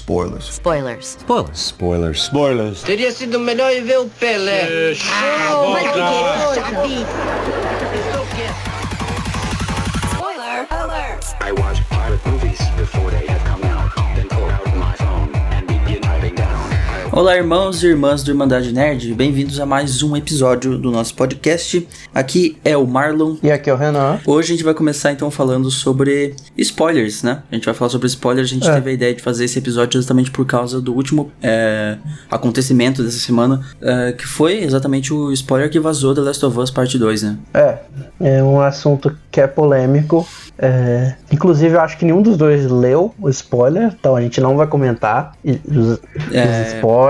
Spoilers. Spoilers. Spoilers. Spoilers. Spoilers. Teria sido melhor ir ver o Pelé. Spoiler alert! I watch pirate movies before they have come out, then pull out my phone and begin typing down. Olá, irmãos e irmãs do Irmandade Nerd, bem-vindos a mais um episódio do nosso podcast. Aqui é o Marlon. E aqui é o Renan. Hoje a gente vai começar então falando sobre spoilers, né? A gente vai falar sobre spoilers, a gente teve a ideia de fazer esse episódio justamente por causa do último acontecimento dessa semana, que foi exatamente o spoiler que vazou The Last of Us Part 2, né? É um assunto que é polêmico. Inclusive eu acho que nenhum dos dois leu o spoiler, então a gente não vai comentar os spoilers.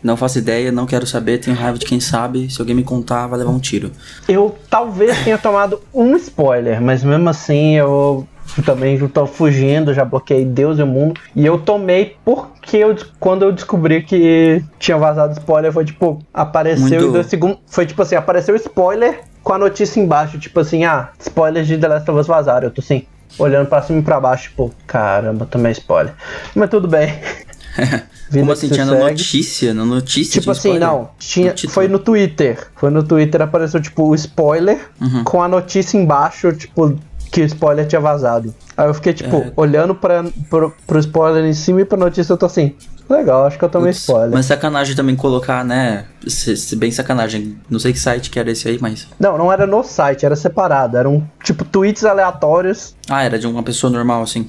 Não faço ideia, não quero saber, tenho raiva de quem sabe. Se alguém me contar, vai levar um tiro. Eu talvez tenha tomado um spoiler, mas mesmo assim eu também tô fugindo, já bloqueei Deus e o mundo. E eu tomei porque quando eu descobri que tinha vazado spoiler, foi tipo, apareceu em 2 segundos. Foi tipo assim, apareceu spoiler com a notícia embaixo, tipo assim, spoilers de The Last of Us vazaram. Eu tô assim, olhando pra cima e pra baixo, tipo, caramba, tomei spoiler. Mas tudo bem. Como assim, tinha na notícia? Na notícia tipo assim, spoiler? não, foi no Twitter. Foi no Twitter, apareceu tipo o spoiler com a notícia embaixo, tipo, que o spoiler tinha vazado. Aí eu fiquei tipo, olhando pro spoiler em cima e pra notícia eu tô assim, legal, acho que eu tomei spoiler. Mas sacanagem também colocar, né? Bem sacanagem. Não sei que site que era esse aí, mas... Não era no site, era separado. Eram, tipo, tweets aleatórios. Era de uma pessoa normal, assim.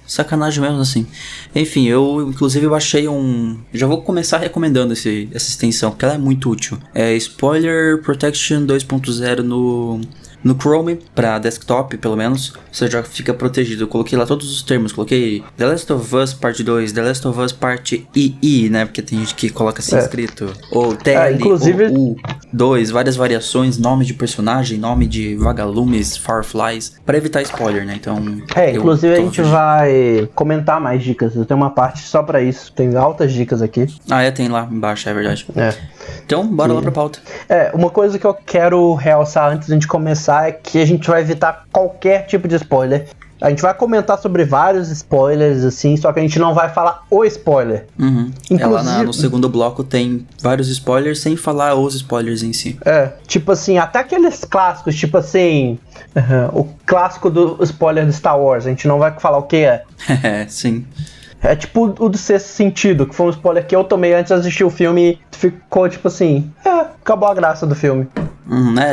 Sacanagem mesmo, assim. Enfim, eu, inclusive, baixei Já vou começar recomendando essa extensão, porque ela é muito útil. É Spoiler Protection 2.0 no Chrome, pra desktop, pelo menos, você já fica protegido. Eu coloquei lá todos os termos, coloquei The Last of Us Part 2, The Last of Us Part II, né, porque tem gente que coloca assim escrito, ou TL, inclusive... ou U2, várias variações, nome de personagem, nome de vagalumes, fireflies, pra evitar spoiler, né, então... inclusive a gente vai comentar mais dicas, eu tenho uma parte só pra isso, tem altas dicas aqui. Tem lá embaixo, é verdade. Então, bora lá pra pauta. Uma coisa que eu quero realçar antes de a gente começar é que a gente vai evitar qualquer tipo de spoiler. A gente vai comentar sobre vários spoilers, assim, só que a gente não vai falar o spoiler. Inclusive... Lá no segundo bloco tem vários spoilers sem falar os spoilers em si. Tipo assim, até aqueles clássicos, tipo assim, o clássico do spoiler do Star Wars, a gente não vai falar o que é. Sim. É tipo o do Sexto Sentido, que foi um spoiler que eu tomei antes de assistir o filme e ficou tipo assim, acabou a graça do filme.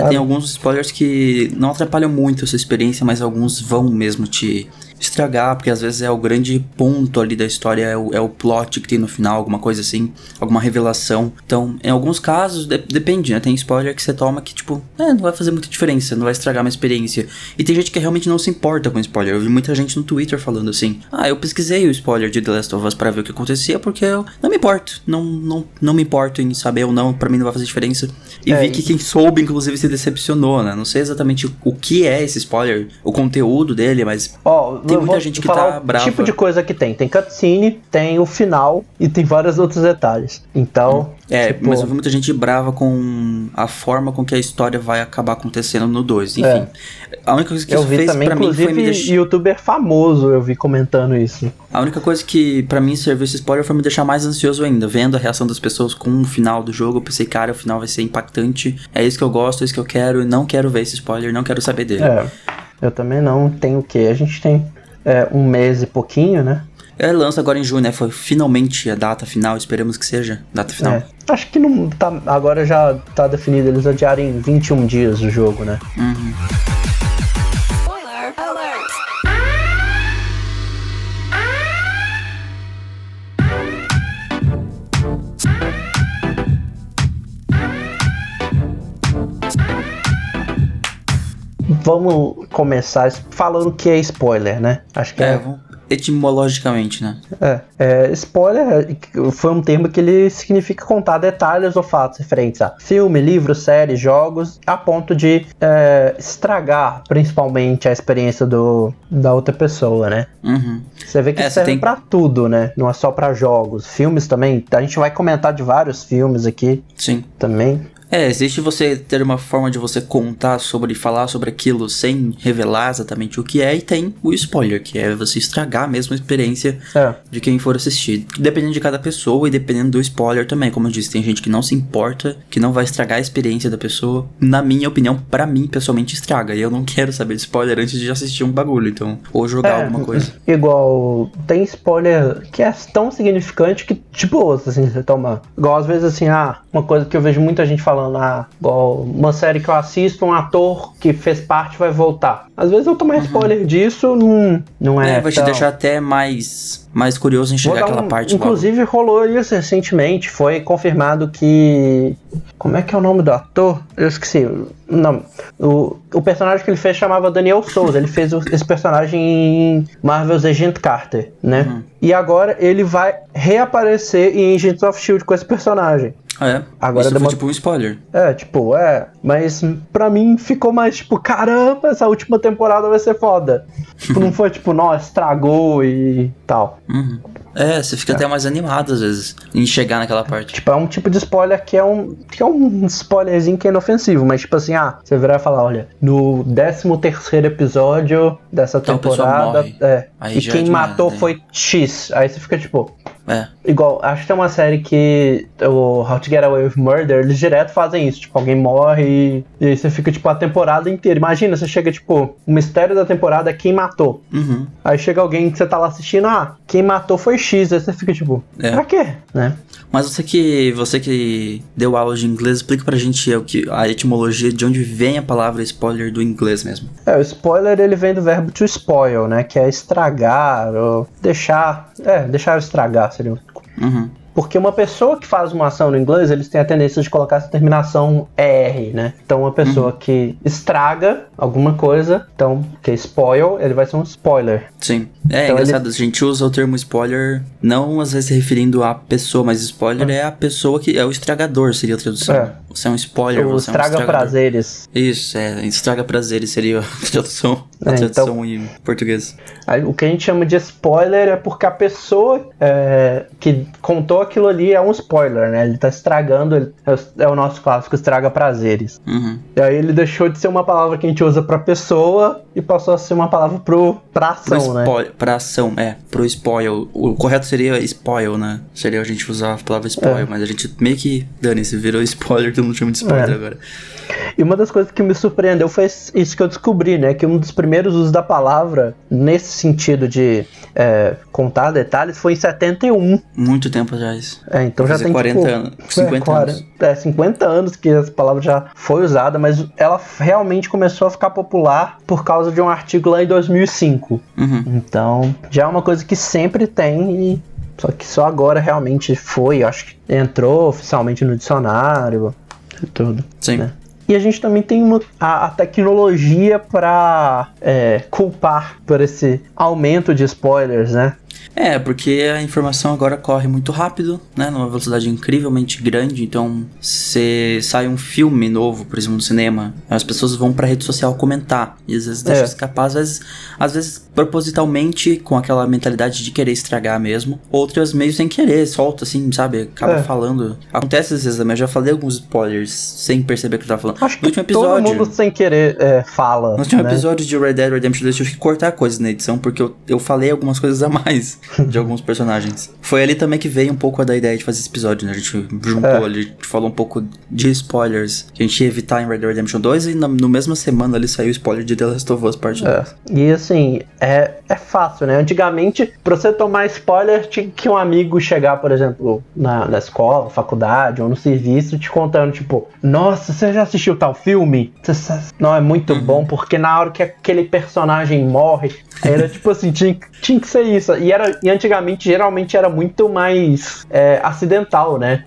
Tem alguns spoilers que não atrapalham muito a sua experiência, mas alguns vão mesmo te estragar, porque às vezes é o grande ponto ali da história, é o plot que tem no final, alguma coisa assim, alguma revelação. Então, em alguns casos, depende, né? Tem spoiler que você toma que, tipo, não vai fazer muita diferença, não vai estragar uma experiência. E tem gente que realmente não se importa com spoiler. Eu vi muita gente no Twitter falando assim, eu pesquisei o spoiler de The Last of Us pra ver o que acontecia, porque eu não me importo, não me importo em saber ou não, pra mim não vai fazer diferença. E vi que quem soube, inclusive, se decepcionou, né? Não sei exatamente o que é esse spoiler, o conteúdo dele, mas... tem muita gente que tá brava. Tipo de coisa que tem cutscene, tem o final e tem vários outros detalhes. Então... mas eu vi muita gente brava com a forma com que a história vai acabar acontecendo no 2, enfim. A única coisa que isso fez também, pra mim foi me deixar... youtuber famoso, eu vi comentando isso. A única coisa que pra mim serviu esse spoiler foi me deixar mais ansioso ainda. Vendo a reação das pessoas com o final do jogo, eu pensei, cara, o final vai ser impactante. É isso que eu gosto, é isso que eu quero. Não quero ver esse spoiler, não quero saber dele. Eu também não. Tem o quê? A gente tem 1 mês e pouquinho, né? Lança agora em junho, né? Foi finalmente a data final, esperamos que seja data final. Acho que não tá, agora já tá definido, eles adiarem 21 dias o jogo, né? Spoiler alert! Vamos começar falando o que é spoiler, né? Acho que etimologicamente, né? Spoiler foi um termo que ele significa contar detalhes ou fatos referentes a filme, livro, série, jogos, a ponto de estragar principalmente a experiência da outra pessoa, né? Você vê que serve pra tudo, né? Não é só pra jogos. Filmes também, a gente vai comentar de vários filmes aqui. Sim. Também. Existe você ter uma forma de você contar sobre, falar sobre aquilo sem revelar exatamente o que é, e tem o spoiler, que é você estragar mesmo a experiência de quem for assistir. Dependendo de cada pessoa e dependendo do spoiler também, como eu disse, tem gente que não se importa, que não vai estragar a experiência da pessoa. Na minha opinião, pra mim, pessoalmente, estraga, e eu não quero saber de spoiler antes de assistir um bagulho, então, ou jogar alguma coisa. Igual, tem spoiler que é tão significante que, tipo, assim, você toma. Igual, às vezes, assim, uma coisa que eu vejo muita gente falando, igual uma série que eu assisto, um ator que fez parte vai voltar. Às vezes eu tomar spoiler disso, não é. Vai te deixar até mais curioso em chegar àquela parte. Inclusive, rolou isso recentemente, foi confirmado que. Como é que é o nome do ator? Eu esqueci. Não, o personagem que ele fez chamava Daniel Souza. Ele fez esse personagem em Marvel's Agent Carter, né? E agora ele vai reaparecer em Agents of S.H.I.E.L.D. com esse personagem. Agora isso foi tipo um spoiler. Mas pra mim ficou mais tipo, caramba, essa última temporada vai ser foda. Tipo, não foi tipo, nossa, estragou e tal. Você fica até mais animado às vezes em chegar naquela parte. Tipo, é um tipo de spoiler que é um spoilerzinho que é inofensivo, mas tipo assim, você virar e falar, olha, no 13º episódio dessa temporada, e quem matou foi X. Aí você fica tipo... Igual, acho que tem uma série que o How to Get Away with Murder, eles direto fazem isso, tipo, alguém morre e aí você fica, tipo, a temporada inteira. Imagina, você chega, tipo, o mistério da temporada é quem matou. Aí chega alguém que você tá lá assistindo, quem matou foi X, aí você fica, tipo, pra quê? Né? Mas você que deu aula de inglês, explica pra gente a etimologia de onde vem a palavra spoiler do inglês mesmo. O spoiler, ele vem do verbo to spoil, né, que é estragar, ou deixar estragar, seria Porque uma pessoa que faz uma ação no inglês, eles têm a tendência de colocar essa terminação ER, né? Então, uma pessoa que estraga alguma coisa, então, que é spoil, ele vai ser um spoiler. Sim. Então, engraçado, a gente usa o termo spoiler, não às vezes se referindo à pessoa, mas spoiler é a pessoa que é o estragador, seria a tradução. Você é um spoiler, você é um estragador. Prazeres. Isso, estraga prazeres seria a tradução em português. Aí, o que a gente chama de spoiler é porque a pessoa que contou aquilo ali é um spoiler, né? Ele tá estragando, é o nosso clássico estraga prazeres. E aí ele deixou de ser uma palavra que a gente usa pra pessoa e passou a ser uma palavra pra ação, né? Pra ação, pro spoil. O correto seria spoil, né? Seria a gente usar a palavra spoil, mas a gente meio que, dane-se, virou spoiler, todo mundo chama de spoiler agora. E uma das coisas que me surpreendeu foi isso que eu descobri, né? Que um dos primeiros usos da palavra, nesse sentido de contar detalhes, foi em 71. Muito tempo atrás. Então já tem 40 anos, 50 anos. 50 anos que essa palavra já foi usada, mas ela realmente começou a ficar popular por causa de um artigo lá em 2005. Então, já é uma coisa que sempre tem só que só agora realmente foi, acho que entrou oficialmente no dicionário e tudo. Sim. Né? E a gente também tem a tecnologia para culpar por esse aumento de spoilers, né? Porque a informação agora corre muito rápido, né? Numa velocidade incrivelmente grande. Então, se sai um filme novo, por exemplo, no cinema, as pessoas vão pra rede social comentar. E às vezes deixa escapar, às vezes propositalmente, com aquela mentalidade de querer estragar mesmo. Outras meio sem querer, solta assim, sabe? Acaba falando. Acontece às vezes também, eu já falei alguns spoilers sem perceber o que eu tava falando. Acho que no último episódio, todo mundo sem querer fala. No último episódio de Red Dead Redemption 2 eu tive que cortar coisas na edição, porque eu falei algumas coisas a mais de alguns personagens. Foi ali também que veio um pouco da ideia de fazer esse episódio, né? A gente juntou ali, a gente falou um pouco de spoilers que a gente ia evitar em Red Dead Redemption 2 e no mesma semana ali saiu o spoiler de The Last of Us Part 2. E assim, é fácil, né? Antigamente, pra você tomar spoiler, tinha que um amigo chegar, por exemplo, na escola, faculdade ou no serviço, te contando, tipo, nossa, você já assistiu tal filme? Não, é muito bom, porque na hora que aquele personagem morre, era tipo assim, tinha que ser isso. E antigamente, geralmente, era muito mais acidental, né?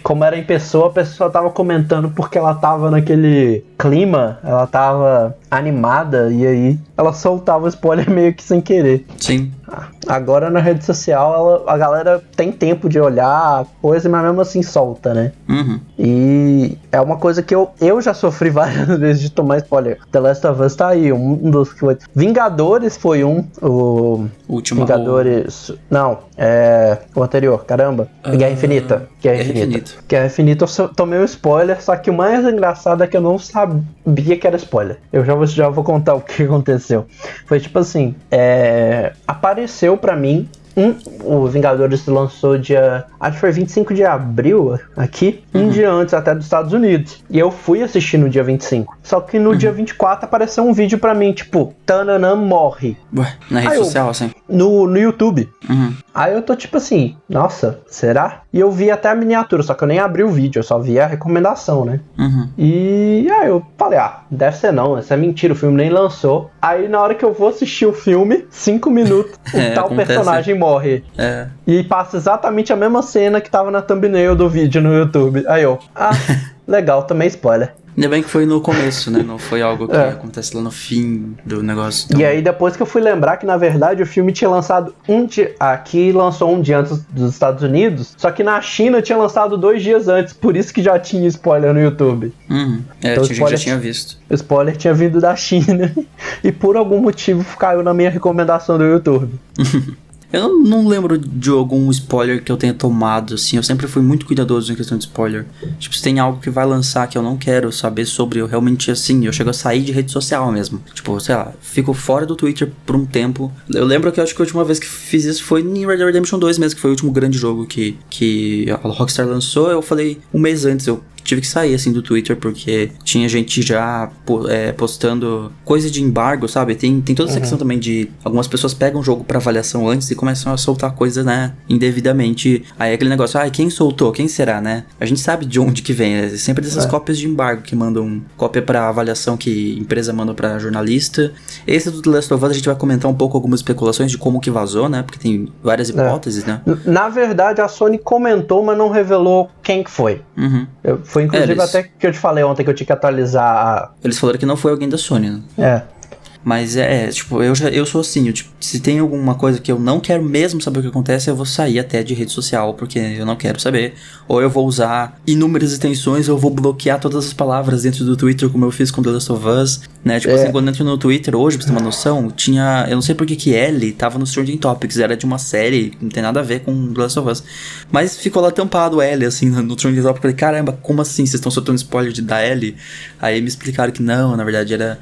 Como era em pessoa, a pessoa tava comentando porque ela tava naquele clima, ela tava animada, e aí ela soltava o spoiler meio que sem querer. Sim. Agora na rede social a galera tem tempo de olhar a coisa, mas mesmo assim solta, né? E é uma coisa que eu já sofri várias vezes de tomar spoiler. The Last of Us tá aí, um dos que foi. Vingadores foi Última. Vingadores. Não, o anterior, caramba. Guerra Infinita. Guerra Infinita eu tomei um spoiler, só que o mais engraçado é que eu não sabia que era spoiler. Eu já vou contar o que aconteceu. Foi tipo assim, apareceu pra mim. O Vingadores lançou acho que foi 25 de abril aqui, um dia antes até dos Estados Unidos. E eu fui assistir no dia 25. Só que no dia 24 apareceu um vídeo pra mim, tipo, Tananã morre. Ué, na rede social, assim? No YouTube. Uhum. Aí eu tô tipo assim, nossa, será? E eu vi até a miniatura, só que eu nem abri o vídeo, eu só vi a recomendação, né? Uhum. E aí eu falei, deve ser não, isso é mentira, o filme nem lançou. Aí na hora que eu vou assistir o filme, 5 minutos, o tal acontece. personagem morre. E passa exatamente a mesma cena que tava na thumbnail do vídeo no YouTube. Aí eu, legal, também spoiler. Ainda bem que foi no começo, né? Não foi algo que acontece lá no fim do negócio. Então... E aí depois que eu fui lembrar que na verdade o filme tinha lançado aqui lançou um dia antes dos Estados Unidos, só que na China tinha lançado 2 dias antes, por isso que já tinha spoiler no YouTube. Então, tinha gente que já tinha visto. O spoiler tinha vindo da China e por algum motivo caiu na minha recomendação do YouTube. Eu não lembro de algum spoiler que eu tenha tomado, assim. Eu sempre fui muito cuidadoso em questão de spoiler. Tipo, se tem algo que vai lançar que eu não quero saber sobre, eu realmente, assim, eu chego a sair de rede social mesmo. Tipo, sei lá, fico fora do Twitter por um tempo. Eu lembro que eu acho que a última vez que fiz isso foi em Red Dead Redemption 2 mesmo, que foi o último grande jogo que a Rockstar lançou. Eu falei um mês antes, eu tive que sair, assim, do Twitter, porque tinha gente já postando coisa de embargo, sabe? Tem toda essa questão também de... Algumas pessoas pegam o jogo pra avaliação antes e começam a soltar coisa, né? Indevidamente. Aí aquele negócio, quem soltou? Quem será, né? A gente sabe de onde que vem. É sempre dessas cópias de embargo que mandam cópia pra avaliação que a empresa manda pra jornalista. Esse do The Last of Us a gente vai comentar um pouco algumas especulações de como que vazou, né? Porque tem várias hipóteses, né? Na verdade, a Sony comentou, mas não revelou quem que foi. Foi inclusive até que eu te falei ontem que eu tinha que atualizar Eles falaram que não foi alguém da Sony, né? Mas tipo, eu sou assim, tipo, se tem alguma coisa que eu não quero mesmo saber o que acontece, eu vou sair até de rede social, porque eu não quero saber. Ou eu vou usar inúmeras extensões, ou eu vou bloquear todas as palavras dentro do Twitter, como eu fiz com The Last of Us, né? Tipo assim, quando eu entro no Twitter hoje, pra você ter uma noção, tinha, eu não sei porque que Ellie tava no Trending Topics, era de uma série, não tem nada a ver com The Last of Us. Mas ficou lá tampado Ellie, assim, no Trending Topics, eu falei, caramba, como assim, vocês estão soltando spoiler da Ellie? Aí me explicaram que não, na verdade era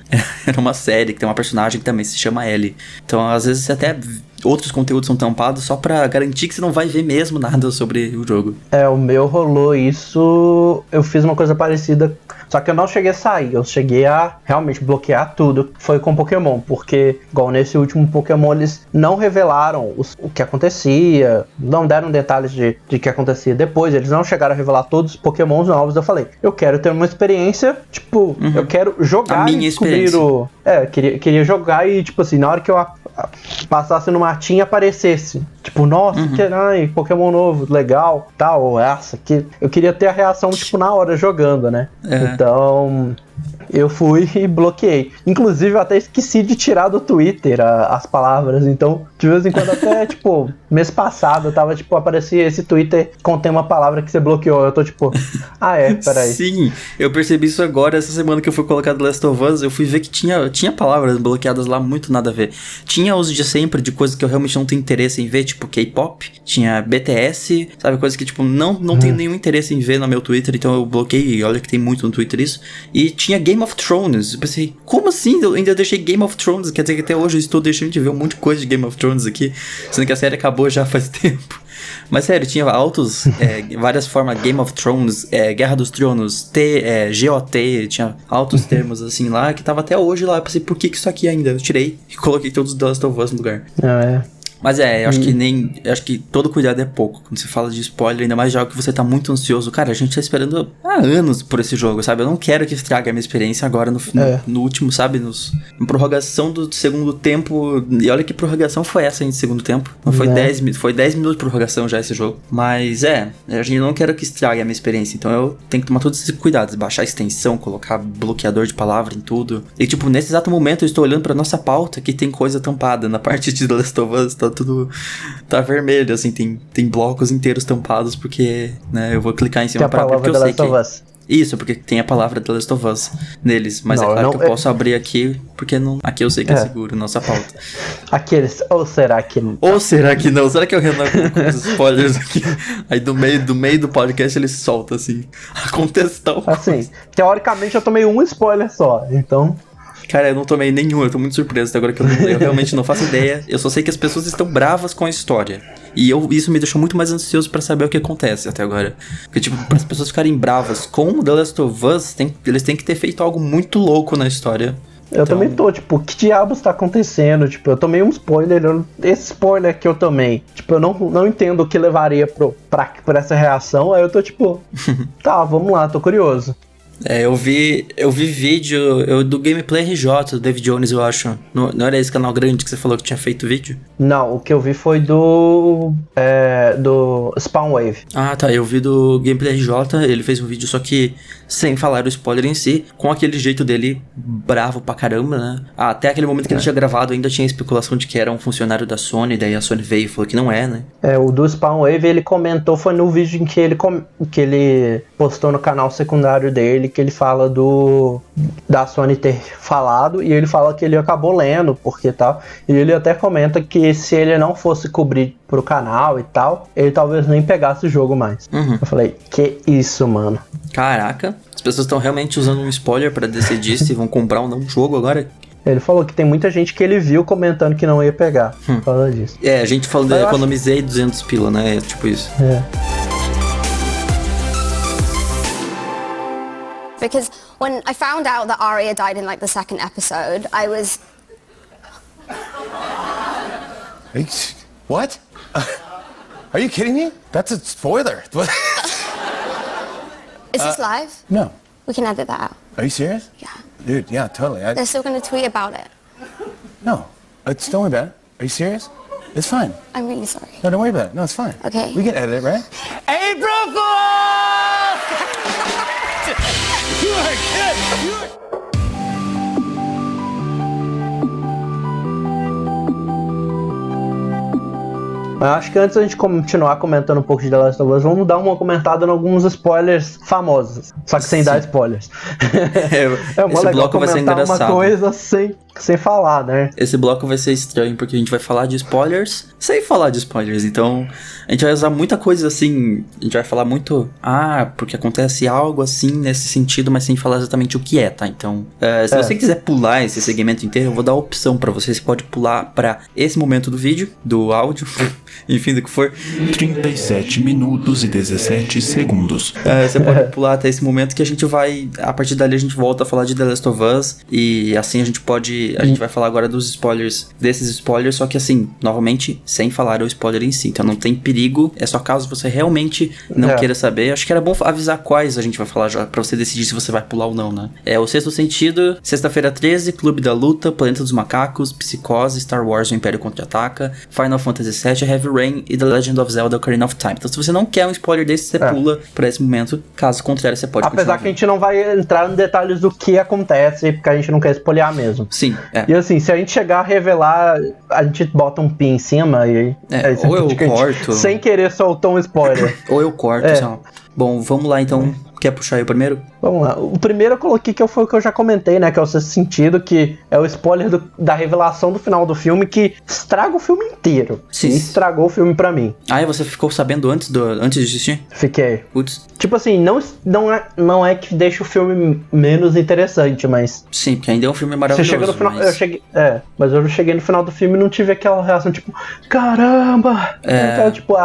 uma série, que tem uma personagem que também se chama Ellie. Então, às vezes, até outros conteúdos são tampados só pra garantir que você não vai ver mesmo nada sobre o jogo. O meu rolou isso... Eu fiz uma coisa parecida, só que eu não cheguei a sair. Eu cheguei a realmente bloquear tudo. Foi com Pokémon, porque, igual nesse último Pokémon, eles não revelaram o que acontecia, não deram detalhes de que acontecia depois. Eles não chegaram a revelar todos os Pokémons novos. Eu falei, eu quero ter uma experiência, tipo, eu quero jogar e descobrir queria jogar e, tipo assim, na hora que eu passasse no matinho e aparecesse, tipo, nossa, Pokémon novo, legal, tal, que eu queria ter a reação, tipo, na hora jogando, né? Então, eu fui e bloqueei. Inclusive, eu até esqueci de tirar do Twitter as palavras, então, de vez em quando até, tipo, mês passado, eu tava, tipo, aparecia esse Twitter contém uma palavra que você bloqueou, eu tô, tipo, peraí. Sim, eu percebi isso agora, essa semana que eu fui colocar The Last of Us, eu fui ver que tinha palavras bloqueadas lá, muito nada a ver. Tinha os de sempre, de coisas que eu realmente não tenho interesse em ver, tipo K-pop, tinha BTS, sabe, coisas que, tipo, não tenho nenhum interesse em ver no meu Twitter, então eu bloqueei, olha que tem muito no Twitter isso, e tinha Game of Thrones, eu pensei, como assim? Eu ainda deixei Game of Thrones, quer dizer que até hoje eu estou deixando de ver um monte de coisa de Game of Thrones aqui, sendo que a série acabou já faz tempo. Mas sério, tinha várias formas, Game of Thrones, Guerra dos Tronos, GOT, tinha altos termos assim lá, que tava até hoje lá. Eu pensei, por que isso aqui ainda? Eu tirei e coloquei todos os The Last of Us no lugar. Mas eu acho que todo cuidado é pouco quando você fala de spoiler, ainda mais de algo que você tá muito ansioso. Cara, a gente tá esperando há anos por esse jogo, sabe? Eu não quero que estrague a minha experiência agora no último, sabe? Na prorrogação do segundo tempo. E olha que prorrogação foi essa, de segundo tempo. Não foi 10 minutos de prorrogação já esse jogo. Mas a gente não quero que estrague a minha experiência. Então eu tenho que tomar todos esses cuidados. Baixar a extensão, colocar bloqueador de palavra em tudo. E tipo, nesse exato momento eu estou olhando pra nossa pauta que tem coisa tampada. Na parte de The Last of Us tá vermelho, assim, tem blocos inteiros tampados, porque, né, eu vou clicar em cima pra abrir, porque eu sei que... Isso, porque tem a palavra The Last of Us neles. Mas Não, é claro não- que eu posso abrir aqui, porque não, aqui eu sei que é seguro, nossa pauta. Aqueles. Ou será que. Ou será que não? Será que eu Renan com os spoilers aqui? Aí do meio do podcast ele solta assim. A contestar. Assim, teoricamente eu tomei um spoiler só, então. Cara, eu não tomei nenhum, eu tô muito surpreso até agora que eu realmente não faço ideia. Eu só sei que as pessoas estão bravas com a história. E isso me deixou muito mais ansioso pra saber o que acontece até agora. Porque, tipo, para as pessoas ficarem bravas com The Last of Us, eles têm que ter feito algo muito louco na história. Eu também tô, tipo, que diabos tá acontecendo? Tipo, eu tomei um spoiler, esse spoiler que eu tomei, tipo, eu não entendo o que levaria pra essa reação, aí eu tô tipo, tá, vamos lá, tô curioso. Eu vi vídeo do Gameplay RJ, do David Jones, eu acho. Não era esse canal grande que você falou que tinha feito vídeo? Não, o que eu vi foi do Spawn Wave. Ah, tá, eu vi do Gameplay RJ, ele fez um vídeo só que sem falar o spoiler em si, com aquele jeito dele bravo pra caramba, né? Até aquele momento que ele tinha gravado ainda tinha especulação de que era um funcionário da Sony, daí a Sony veio e falou que não é, né? O do Spawn Wave ele comentou, foi no vídeo em que ele postou no canal secundário dele, que ele fala da Sony ter falado, e ele fala que ele acabou lendo, porque tal, e ele até comenta que se ele não fosse cobrir pro canal e tal, ele talvez nem pegasse o jogo mais. Eu falei, que isso, mano. Caraca, as pessoas estão realmente usando um spoiler pra decidir se vão comprar ou não um jogo agora? Ele falou que tem muita gente que ele viu comentando que não ia pegar por causa disso. A gente falou Mas eu economizei 200 pila, né? Tipo isso. Because when I found out that Arya died in like the second episode, I was... What? Are you kidding me? That's a spoiler. Is this live? No. We can edit that out. Are you serious? Yeah. Dude, yeah, totally. They're still going to tweet about it. No. Don't worry about it. Are you serious? It's fine. I'm really sorry. No, don't worry about it. No, it's fine. Okay. We can edit it, right? April Fool! You are good! Mas acho que antes da gente continuar comentando um pouco de The Last of Us, vamos dar uma comentada em alguns spoilers famosos. Só que sem dar spoilers. É mó Esse legal bloco vai ser comentar uma engraçado. coisa sem falar, né? Esse bloco vai ser estranho, porque a gente vai falar de spoilers sem falar de spoilers. Então, a gente vai usar muita coisa assim. A gente vai falar muito, porque acontece algo assim nesse sentido, mas sem falar exatamente o que é, tá? Então, se você quiser pular esse segmento inteiro, eu vou dar a opção pra você. Você pode pular pra esse momento do vídeo, do áudio, enfim, do que for. 37 minutos e 17 segundos. Você pode pular até esse momento que a gente vai, a partir dali a gente volta a falar de The Last of Us, e assim a gente vai falar agora dos spoilers, desses spoilers, só que assim, novamente, sem falar o spoiler em si, então não tem perigo, é só caso você realmente não queira saber. Acho que era bom avisar quais a gente vai falar já, pra você decidir se você vai pular ou não, né? O Sexto Sentido, Sexta-feira 13, Clube da Luta, Planeta dos Macacos, Psicose, Star Wars, O Império Contra-Ataca, Final Fantasy VII, Heavy Rain e The Legend of Zelda, Ocarina of Time. Então se você não quer um spoiler desse, você pula pra esse momento, caso contrário, você pode Apesar que a gente não vai entrar em detalhes do que acontece, porque a gente não quer spoilear mesmo. Sim, E assim, se a gente chegar a revelar, a gente bota um pin em cima e... aí você ou eu fica, tipo, corto. sem querer soltou um spoiler. Ou eu corto, assim, Bom, vamos lá então. Quer puxar aí o primeiro? Vamos lá. O primeiro eu coloquei que foi o que eu já comentei, né? Que é o Sexto Sentido, que é o spoiler da revelação do final do filme, que estraga o filme inteiro. Sim. E estragou o filme pra mim. E você ficou sabendo antes de assistir? Fiquei. Putz. Tipo assim, não é que deixa o filme menos interessante, mas... Sim, porque ainda é um filme Você maravilhoso. chega no final... mas... mas eu cheguei no final do filme e não tive aquela reação, tipo... Caramba! Então, tipo,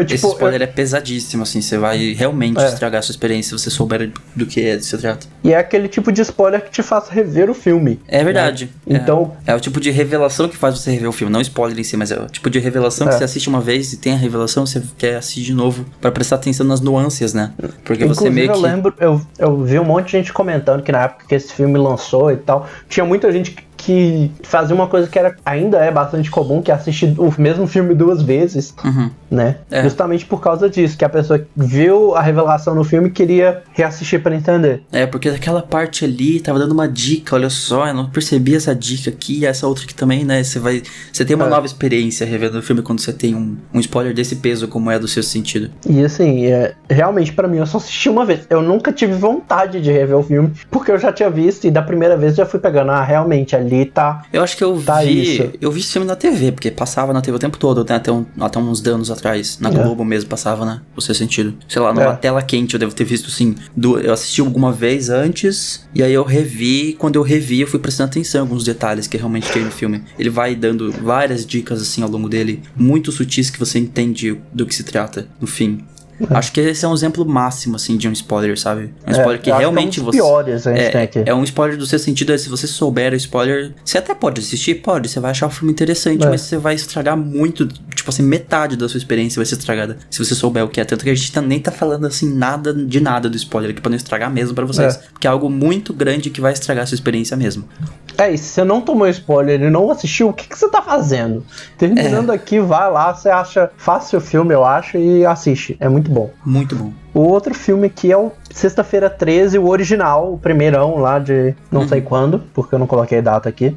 esse spoiler é pesadíssimo, assim. Você vai realmente estragar a sua experiência se você souber do que se trata. E é aquele tipo de spoiler que te faz rever o filme. É verdade. Né? Então... É o tipo de revelação que faz você rever o filme. Não spoiler em si, mas é o tipo de revelação que você assiste uma vez e tem a revelação, você quer assistir de novo pra prestar atenção nas nuances, né? Porque inclusive, você meio que... eu lembro, eu vi um monte de gente comentando que na época que esse filme lançou e tal, tinha muita gente que fazia uma coisa que ainda é bastante comum, que é assistir o mesmo filme 2 vezes, né? É. Justamente por causa disso, que a pessoa viu a revelação no filme e queria reassistir pra entender. É, porque daquela parte ali tava dando uma dica, olha só, eu não percebi essa dica aqui e essa outra aqui também, né? Você tem uma nova experiência revendo o filme quando você tem um spoiler desse peso como é do seu sentido. E assim, realmente pra mim eu só assisti uma vez. Eu nunca tive vontade de rever o filme, porque eu já tinha visto e da primeira vez já fui pegando, realmente ali tá. Eu acho que eu Tá vi isso. eu vi esse filme na TV, porque passava na TV o tempo todo, né? Até uns anos atrás, na Globo mesmo passava, né? O seu sentido. Sei lá, numa tela quente eu devo ter visto assim, eu assisti alguma vez antes, e aí eu revi, quando eu revi eu fui prestando atenção em alguns detalhes que realmente tem no filme. Ele vai dando várias dicas assim ao longo dele, muito sutis que você entende do que se trata no fim. Acho que esse é um exemplo máximo, assim, de um spoiler, sabe? Um spoiler que eu acho realmente que é um você... dos piores a gente tem aqui. É um spoiler do seu sentido, se você souber o spoiler, você até pode assistir, pode, você vai achar o filme interessante, mas você vai estragar muito, tipo assim, metade da sua experiência vai ser estragada, se você souber o que é. Tanto que a gente nem tá falando, assim, nada do spoiler aqui, pra não estragar mesmo pra vocês. Porque é algo muito grande que vai estragar a sua experiência mesmo. E se você não tomou spoiler e não assistiu, o que você tá fazendo? Terminando aqui, vai lá, você acha fácil o filme, eu acho, e assiste. É muito bom. Muito bom. O outro filme aqui é o Sexta-feira 13, o original, o primeirão lá de não sei quando, porque eu não coloquei data aqui.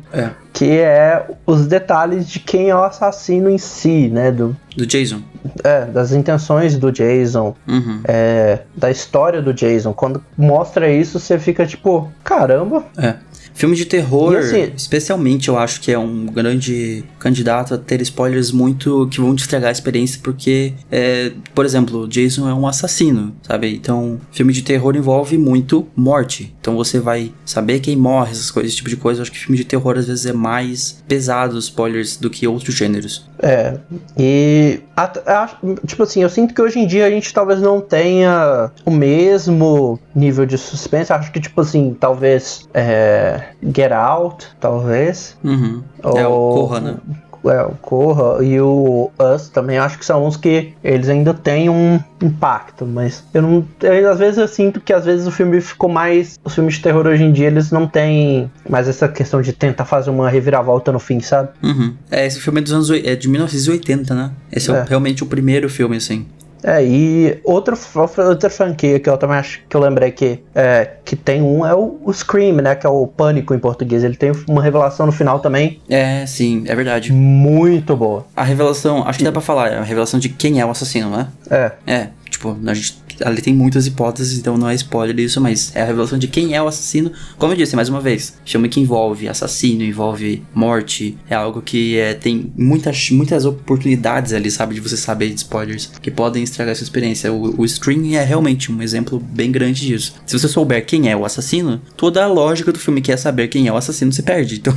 Que é os detalhes de quem é o assassino em si, né? Do Jason. Das intenções do Jason, da história do Jason. Quando mostra isso, você fica tipo, caramba. Filme de terror, E assim, especialmente, eu acho que é um grande candidato a ter spoilers muito que vão te estragar a experiência, porque, por exemplo, Jason é um assassino, sabe? Então, filme de terror envolve muito morte. Então, você vai saber quem morre, essas coisas, esse tipo de coisa. Eu acho que filme de terror, às vezes, é mais pesado os spoilers do que outros gêneros. E tipo assim, eu sinto que hoje em dia a gente talvez não tenha o mesmo nível de suspense. Acho que, tipo assim, talvez Get Out, talvez. O Corra, né? O Corra e o Us também acho que são uns que eles ainda têm um impacto, mas às vezes eu sinto que às vezes o filme ficou mais, os filmes de terror hoje em dia eles não têm mais essa questão de tentar fazer uma reviravolta no fim, sabe? Esse filme é de 1980, né? Esse é realmente o primeiro filme, assim. E outra franquia que eu também acho que eu lembrei que tem é o Scream, né? Que é o Pânico em português. Ele tem uma revelação no final também. Sim, é verdade. Muito boa. A revelação, acho que dá pra falar, é a revelação de quem é o assassino, né? Tipo, a gente ali tem muitas hipóteses, então não é spoiler isso, mas é a revelação de quem é o assassino. Como eu disse, mais uma vez, filme que envolve assassino, envolve morte, é algo que tem muitas oportunidades ali, sabe, de você saber de spoilers que podem estragar a sua experiência. O Scream é realmente um exemplo bem grande disso. Se você souber quem é o assassino, toda a lógica do filme que é saber quem é o assassino se perde, então...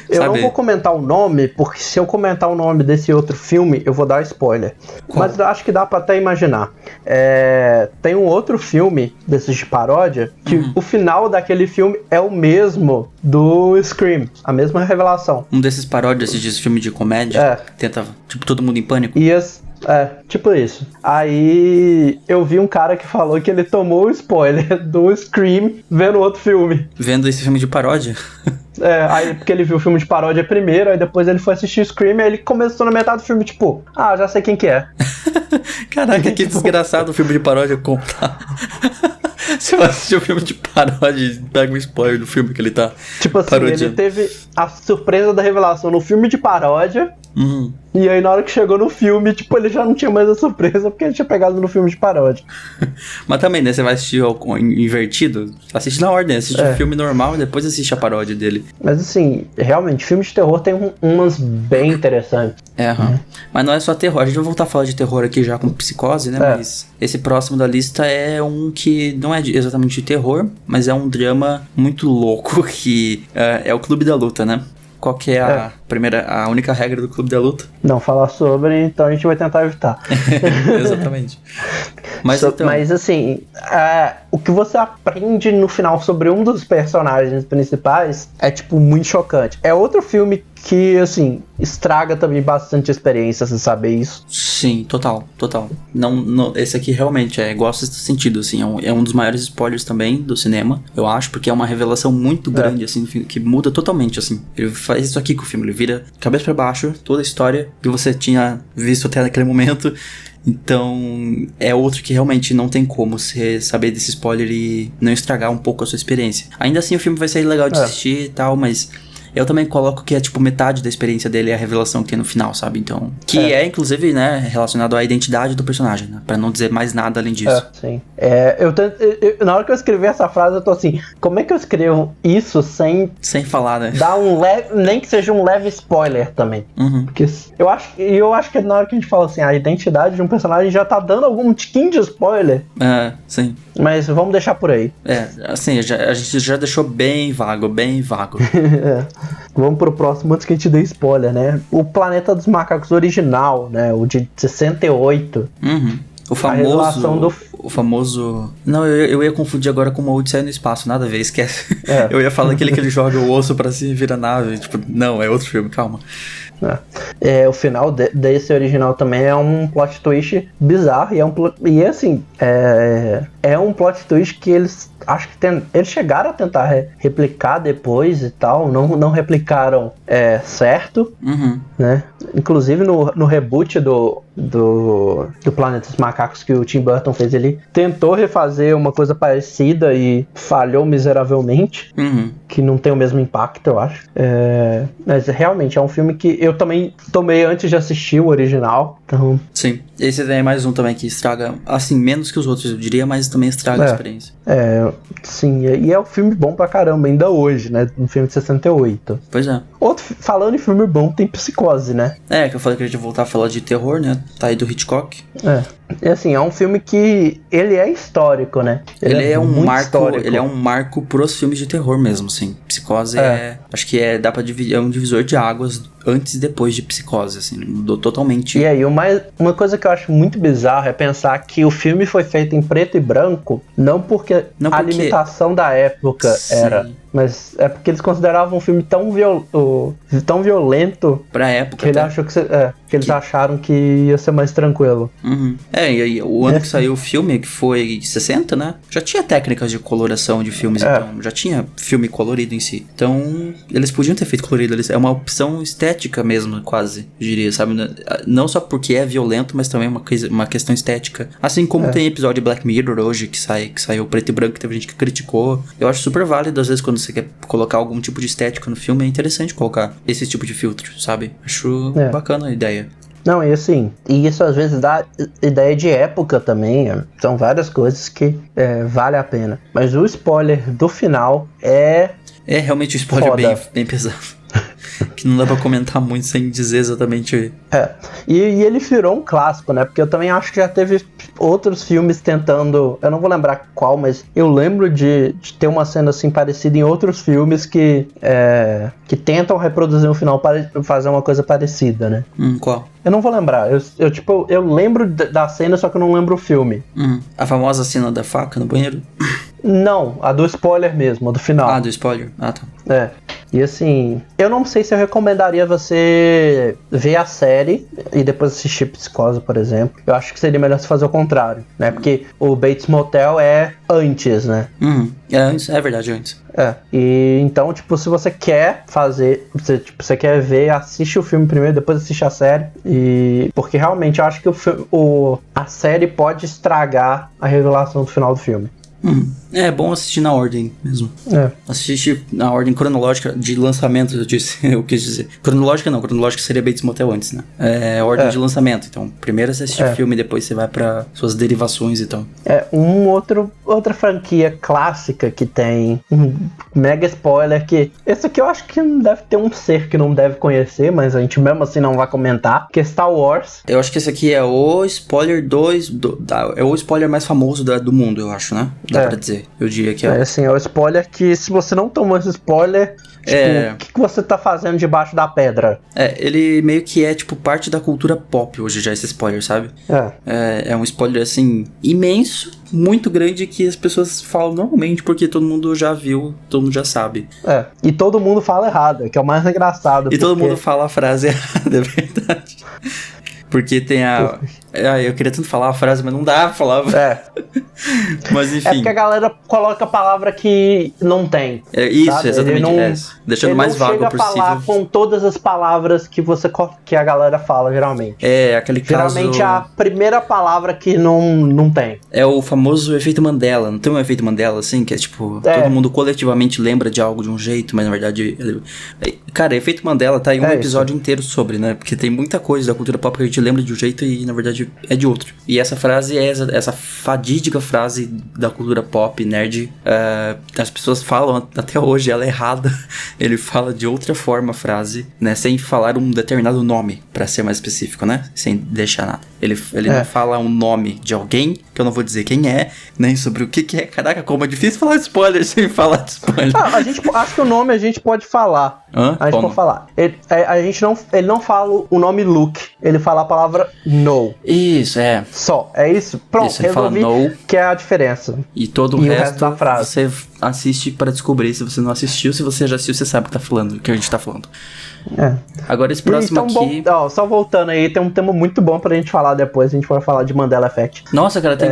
Eu não vou comentar o nome, porque se eu comentar o nome desse outro filme, eu vou dar spoiler. Qual? Mas eu acho que dá pra até imaginar. Tem um outro filme desses de paródia, que o final daquele filme é o mesmo do Scream. A mesma revelação. Um desses paródias de filme de comédia, tenta, tipo, Todo Mundo em Pânico. Tipo isso. Aí eu vi um cara que falou que ele tomou o spoiler do Scream vendo outro filme. Vendo esse filme de paródia? Aí porque ele viu o filme de paródia primeiro, aí depois ele foi assistir o Scream, aí ele começou na metade do filme, tipo, já sei quem que é. Caraca, que desgraçado o filme de paródia contar. Você vai assistir o filme de paródia e pega um spoiler do filme que ele tá tipo assim, parodiando. Ele teve a surpresa da revelação no filme de paródia. E aí na hora que chegou no filme, tipo, ele já não tinha mais a surpresa porque ele tinha pegado no filme de paródia. Mas também, né, você vai assistir invertido, assiste na ordem, assiste o filme normal e depois assiste a paródia dele. Mas assim, realmente, filme de terror tem umas bem interessantes. Mas não é só terror, a gente vai voltar a falar de terror aqui já com Psicose, né, mas esse próximo da lista é um que não é exatamente de terror, mas é um drama muito louco que é o Clube da Luta, né? Qual que é a única regra do Clube da Luta? Não falar sobre, então a gente vai tentar evitar. Exatamente. Mas assim, o que você aprende no final sobre um dos personagens principais é, tipo, muito chocante. É outro filme que, assim, estraga também bastante a experiência, você saber isso. Sim, total. Não, esse aqui realmente gosto desse sentido, assim, é um dos maiores spoilers também do cinema, eu acho, porque é uma revelação muito grande, assim, que muda totalmente, assim. Ele faz isso aqui com o filme, ele vira cabeça pra baixo toda a história que você tinha visto até naquele momento. Então, é outro que realmente não tem como você saber desse spoiler e não estragar um pouco a sua experiência. Ainda assim, o filme vai ser legal de assistir e tal, mas eu também coloco que é tipo metade da experiência dele é a revelação que tem no final, sabe? Então, que é inclusive, né, relacionado à identidade do personagem, né? Pra não dizer mais nada além disso. Sim. Na hora que eu escrevi essa frase, eu tô assim, como é que eu escrevo isso sem falar, né? dar nem que seja um leve spoiler também. Porque eu acho que na hora que a gente fala assim, a identidade de um personagem já tá dando algum tiquinho de spoiler. Sim. Mas vamos deixar por aí. Assim, a gente já deixou bem vago. Vamos pro próximo antes que a gente dê spoiler, né? O Planeta dos Macacos original, né? O de 68. O famoso... Não, eu ia confundir agora com uma Odisseia no Espaço, nada a ver, esquece. Eu ia falar aquele que ele joga o osso pra se virar nave. Tipo, não, é outro filme, calma. O final desse original também é um plot twist bizarro e assim, é um plot twist que eles eles chegaram a tentar replicar depois e tal, não replicaram certo, né? Inclusive no reboot do Planeta dos Macacos que o Tim Burton fez, ele tentou refazer uma coisa parecida e falhou miseravelmente, que não tem o mesmo impacto, eu acho. Mas realmente é um filme que eu também tomei antes de assistir o original, então... Sim, esse é mais um também que estraga, assim, menos que os outros, eu diria, mas também estraga a experiência. Sim, e é um filme bom pra caramba, ainda hoje, né? Um filme de 68. Pois é. Falando em filme bom, tem Psicose, né? Que eu falei que a gente ia voltar a falar de terror, né? Tá aí do Hitchcock. E assim, é um filme que ele é histórico, né? Ele é um muito marco, histórico. ele é um marco pros filmes de terror mesmo, assim. Psicose acho que dá pra dividir, é um divisor de águas antes e depois de Psicose, assim, mudou totalmente. E aí, uma coisa que eu acho muito bizarra é pensar que o filme foi feito em preto e branco, não porque a limitação da época era, mas é porque eles consideravam um filme tão violento pra época, que ele achou que eles acharam que ia ser mais tranquilo. E aí, o ano que saiu o filme, que foi 60, né? Já tinha técnicas de coloração de filmes, então já tinha filme colorido em si. Então, eles podiam ter feito colorido, é uma opção estética mesmo, quase, eu diria, sabe? Não só porque é violento, mas também uma questão estética. Assim como tem episódio de Black Mirror hoje, que saiu preto e branco, que teve gente que criticou. Eu acho super válido, às vezes, quando você quer colocar algum tipo de estética no filme, é interessante colocar esse tipo de filtro, sabe? Acho bacana a ideia. Não, e assim, e isso às vezes dá ideia de época também, são várias coisas que vale a pena. Mas o spoiler do final é realmente um spoiler bem pesado. Que não dá pra comentar muito sem dizer exatamente. E ele virou um clássico, né? Porque eu também acho que já teve outros filmes tentando... Eu não vou lembrar qual, mas eu lembro de ter uma cena assim parecida em outros filmes que tentam reproduzir um final para fazer uma coisa parecida, né? Qual? Eu não vou lembrar. Eu lembro da cena, só que eu não lembro o filme. A famosa cena da faca no banheiro? Não, a do spoiler mesmo, a do final. Do spoiler? Tá. E assim, eu não sei se eu recomendaria você ver a série e depois assistir Psicose, por exemplo. Eu acho que seria melhor você fazer o contrário, né? Porque o Bates Motel é antes, né? Antes, é verdade, antes. E então, tipo, se você quer fazer, você quer ver, assiste o filme primeiro, depois assiste a série. Porque realmente eu acho que a série pode estragar a revelação do final do filme. É bom assistir na ordem mesmo. Assistir na ordem cronológica de lançamento, eu quis dizer. Cronológica não, cronológica seria Bates Motel antes, né? Ordem de lançamento. Então, primeiro você assiste o filme, depois você vai pra suas derivações e tal. Outra franquia clássica que tem um mega spoiler que... Esse aqui eu acho que deve ter um ser que não deve conhecer, mas a gente mesmo assim não vai comentar, que é Star Wars. Eu acho que esse aqui é o spoiler 2, é o spoiler mais famoso do mundo, eu acho, né? Dá pra dizer. Eu diria que é. Assim, é o spoiler que, se você não tomou esse spoiler, Tipo, o que você tá fazendo debaixo da pedra? Ele meio que é, tipo, parte da cultura pop hoje já, esse spoiler, sabe? É um spoiler, assim, imenso, muito grande, que as pessoas falam normalmente porque todo mundo já viu, todo mundo já sabe. E todo mundo fala errado, que é o mais engraçado. E todo mundo fala a frase errada, é verdade. Porque tem eu queria tanto falar a frase, mas não dá pra falar. Mas enfim. É porque a galera coloca a palavra que não tem. Isso, sabe? exatamente. Deixando mais vago possível. Ele não chega a falar com todas as palavras que a galera fala, geralmente. Aquele caso... Geralmente é a primeira palavra que não tem. É o famoso efeito Mandela. Não tem um efeito Mandela, assim? Que é tipo, todo mundo coletivamente lembra de algo de um jeito, mas na verdade... Cara, efeito Mandela tá aí um episódio inteiro sobre, né? Porque tem muita coisa da cultura pop que a gente lembra de um jeito e na verdade é de outro. E essa frase é essa fadídica frase da cultura pop, nerd. As pessoas falam até hoje, ela é errada. Ele fala de outra forma a frase, né? Sem falar um determinado nome, pra ser mais específico, né? Sem deixar nada. Ele não fala um nome de alguém, que eu não vou dizer quem é, nem sobre o que é. Caraca, como é difícil falar de spoiler sem falar de spoiler. Acho que o nome a gente pode falar. A gente pode falar. Ele não fala o nome Luke, ele fala a palavra no. Isso, Só, é isso? Pronto, isso, ele fala no, que é a diferença. E todo o resto da frase você assiste pra descobrir. Se você não assistiu, se você já assistiu, você sabe o que a gente tá falando. Agora esse próximo aqui... só voltando aí, tem um tema muito bom pra gente falar depois. A gente vai falar de Mandela Effect. Nossa, cara, tem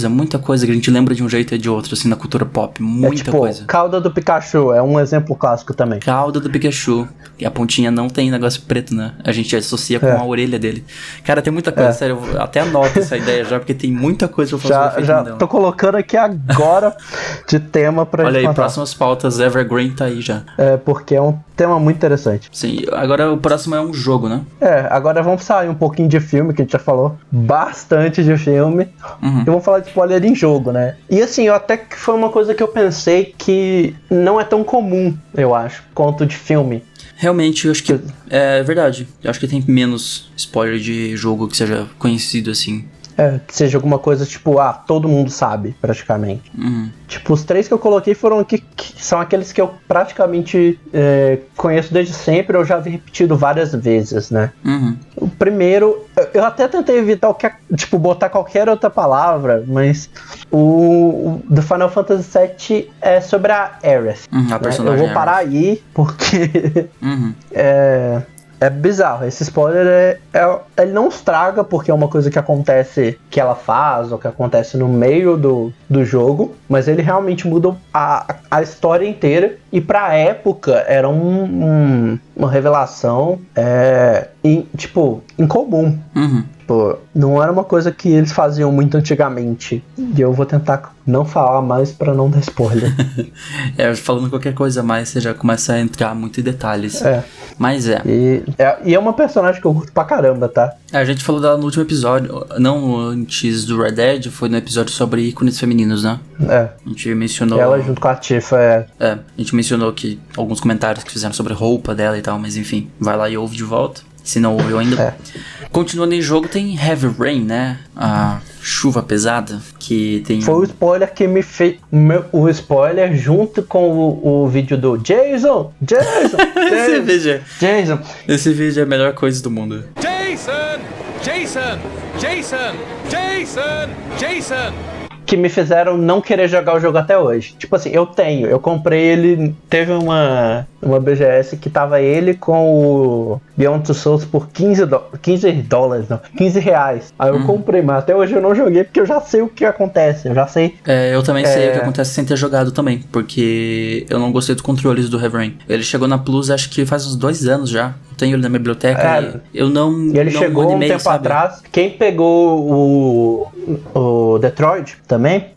muita coisa que a gente lembra de um jeito e de outro, assim, na cultura pop. Muita coisa. Cauda do Pikachu é um exemplo clássico também. Cauda do Pikachu. E a pontinha não tem negócio preto, né? A gente associa com a orelha dele. Cara, tem muita coisa, sério. Eu até anoto essa ideia já, porque tem muita coisa pra fazer. Já tô colocando aqui agora de tema pra gente Olha aí, contar. Próximas pautas, Evergreen tá aí já. Porque é um tema muito interessante. Sim, agora o próximo é um jogo, né? Agora vamos sair um pouquinho de filme, que a gente já falou bastante de filme. E vamos falar de spoiler em jogo, né? E assim, até que foi uma coisa que eu pensei que não é tão comum, eu acho, quanto de filme. Realmente, eu acho que é verdade. Eu acho que tem menos spoiler de jogo que seja conhecido assim. Que seja alguma coisa tipo, todo mundo sabe, praticamente. Tipo, os 3 que eu coloquei foram que são aqueles que eu praticamente conheço desde sempre, eu já vi repetido várias vezes, né? O primeiro, eu até tentei evitar botar qualquer outra palavra, mas o do Final Fantasy VII é sobre a Aerith. A personagem. Eu vou parar aí, porque é bizarro. Esse spoiler ele não estraga, porque é uma coisa que acontece, que ela faz, ou que acontece no meio do jogo, mas ele realmente muda a história inteira, e pra época era uma revelação incomum. Não era uma coisa que eles faziam muito antigamente. E eu vou tentar não falar mais pra não dar spoiler. Falando qualquer coisa a mais, você já começa a entrar muito em detalhes. Mas E é uma personagem que eu curto pra caramba, tá? A gente falou dela no último episódio, não antes do Red Dead, foi no episódio sobre ícones femininos, né? A gente mencionou... Ela junto com a Tifa, a gente mencionou que alguns comentários que fizeram sobre a roupa dela e tal, mas enfim, vai lá e ouve de volta. Se não ouviu ainda. Continuando em jogo, tem Heavy Rain, né? A chuva pesada, que tem... Foi o spoiler que me fez... O spoiler junto com o vídeo do Jason! Esse vídeo é a melhor coisa do mundo. Jason! Que me fizeram não querer jogar o jogo até hoje. Tipo assim, eu comprei ele, teve uma BGS que tava ele com o Beyond Two Souls por R$15. Aí eu comprei, mas até hoje eu não joguei, porque eu já sei o que acontece, eu já sei. Eu também sei o que acontece sem ter jogado também, porque eu não gostei dos controles do Heavy Rain. Ele chegou na Plus, acho que faz uns 2 anos já. Eu tenho ele na minha biblioteca e eu não... E ele chegou animei, um tempo atrás. Quem pegou o Detroit também,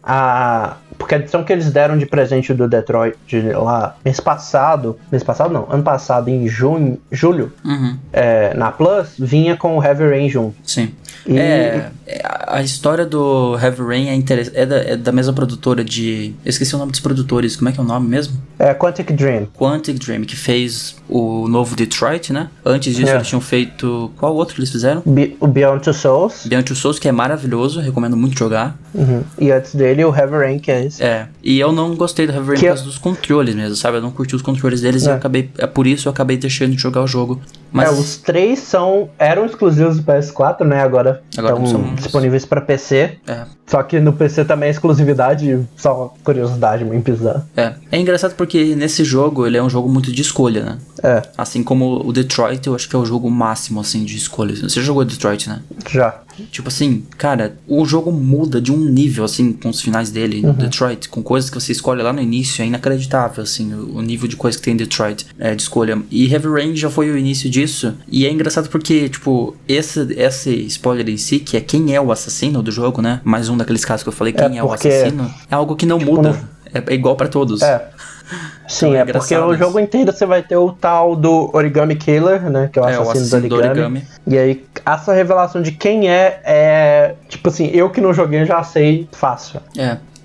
porque a edição que eles deram de presente do Detroit lá ano passado, em julho, na Plus, vinha com o Heavy Rain junto. Sim. a história do Heavy Rain é da mesma produtora de... Eu esqueci o nome dos produtores, como é que é o nome mesmo? Quantic Dream. Quantic Dream, que fez o novo Detroit, né? Antes disso eles tinham feito... Qual outro que eles fizeram? O Beyond Two Souls. Beyond Two Souls, que é maravilhoso, recomendo muito jogar. E antes dele, o Heavy Rain, que é esse. E eu não gostei do Heavy Rain por causa dos controles mesmo, sabe? Eu não curti os controles deles e por isso eu acabei deixando de jogar o jogo. Mas... os 3 eram exclusivos do PS4, né? Agora estão disponíveis pra PC. Só que no PC também é exclusividade, só uma curiosidade meio bizarra. É engraçado porque nesse jogo ele é um jogo muito de escolha, né? Assim como o Detroit, eu acho que é o jogo máximo, assim, de escolha. Você jogou Detroit, né? Já. Tipo assim, cara, o jogo muda de um nível, assim, com os finais dele, no Detroit, com coisas que você escolhe lá no início, é inacreditável, assim, o nível de coisa que tem em Detroit, de escolha. E Heavy Rain já foi o início disso, e é engraçado porque, tipo, esse spoiler em si, que é quem é o assassino do jogo, né? Mais um daqueles casos que eu falei, quem é o assassino, é algo que não muda, é igual pra todos. Sim, então porque o jogo inteiro você vai ter o tal do Origami Killer, né? Que é o assassino do origami. E aí, essa revelação de quem tipo assim, eu que não joguei já sei fácil.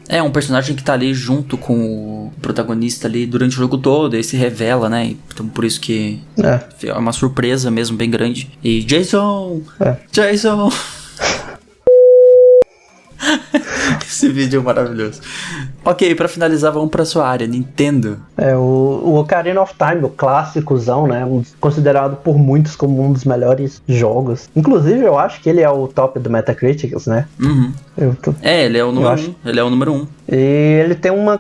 É um personagem que tá ali junto com o protagonista ali durante o jogo todo, e se revela, né? Então por isso que é uma surpresa mesmo, bem grande. E Jason! Jason! Esse vídeo é maravilhoso. Ok, pra finalizar, vamos pra sua área, Nintendo. O Ocarina of Time, o clássicozão, né? Considerado por muitos como um dos melhores jogos. Inclusive, eu acho que ele é o top do Metacritic, né? Ele é o número 1. Ele é o número 1. E ele tem uma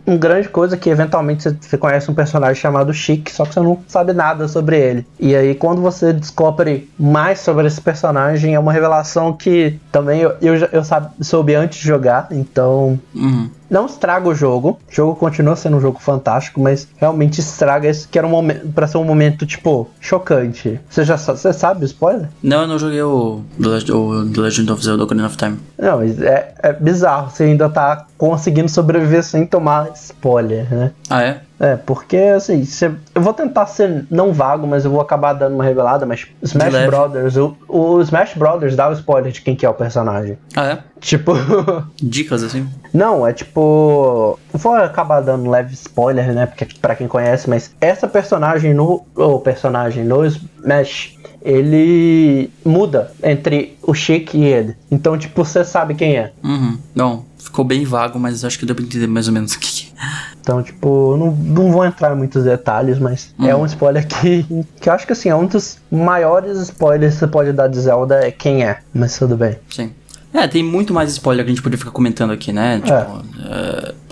grande coisa que eventualmente você conhece um personagem chamado Chic, só que você não sabe nada sobre ele. E aí quando você descobre mais sobre esse personagem, é uma revelação que também eu soube antes de jogar, então... Não estraga o jogo continua sendo um jogo fantástico, mas realmente estraga esse que era um momento, pra ser um momento, tipo, chocante. Você sabe o spoiler? Não, eu não joguei o The Legend of Zelda Ocarina of Time. Não, mas é bizarro, você ainda tá conseguindo sobreviver sem tomar spoiler, né? Porque, assim, eu vou tentar ser não vago, mas eu vou acabar dando uma revelada, mas Smash Brothers, o Smash Brothers dá o spoiler de quem que é o personagem. Tipo... Dicas, assim? Não, é tipo... Vou acabar dando um leve spoiler, né, porque pra quem conhece, mas essa personagem no Smash... ele muda entre o Chic e ele. Então, tipo, você sabe quem é. Não, ficou bem vago, mas acho que deu pra entender mais ou menos o que é. Então, tipo, não vou entrar em muitos detalhes, mas é um spoiler que eu acho que, assim, é um dos maiores spoilers que você pode dar de Zelda, é quem é. Mas tudo bem. Sim. Tem muito mais spoiler que a gente poderia ficar comentando aqui, né? Tipo,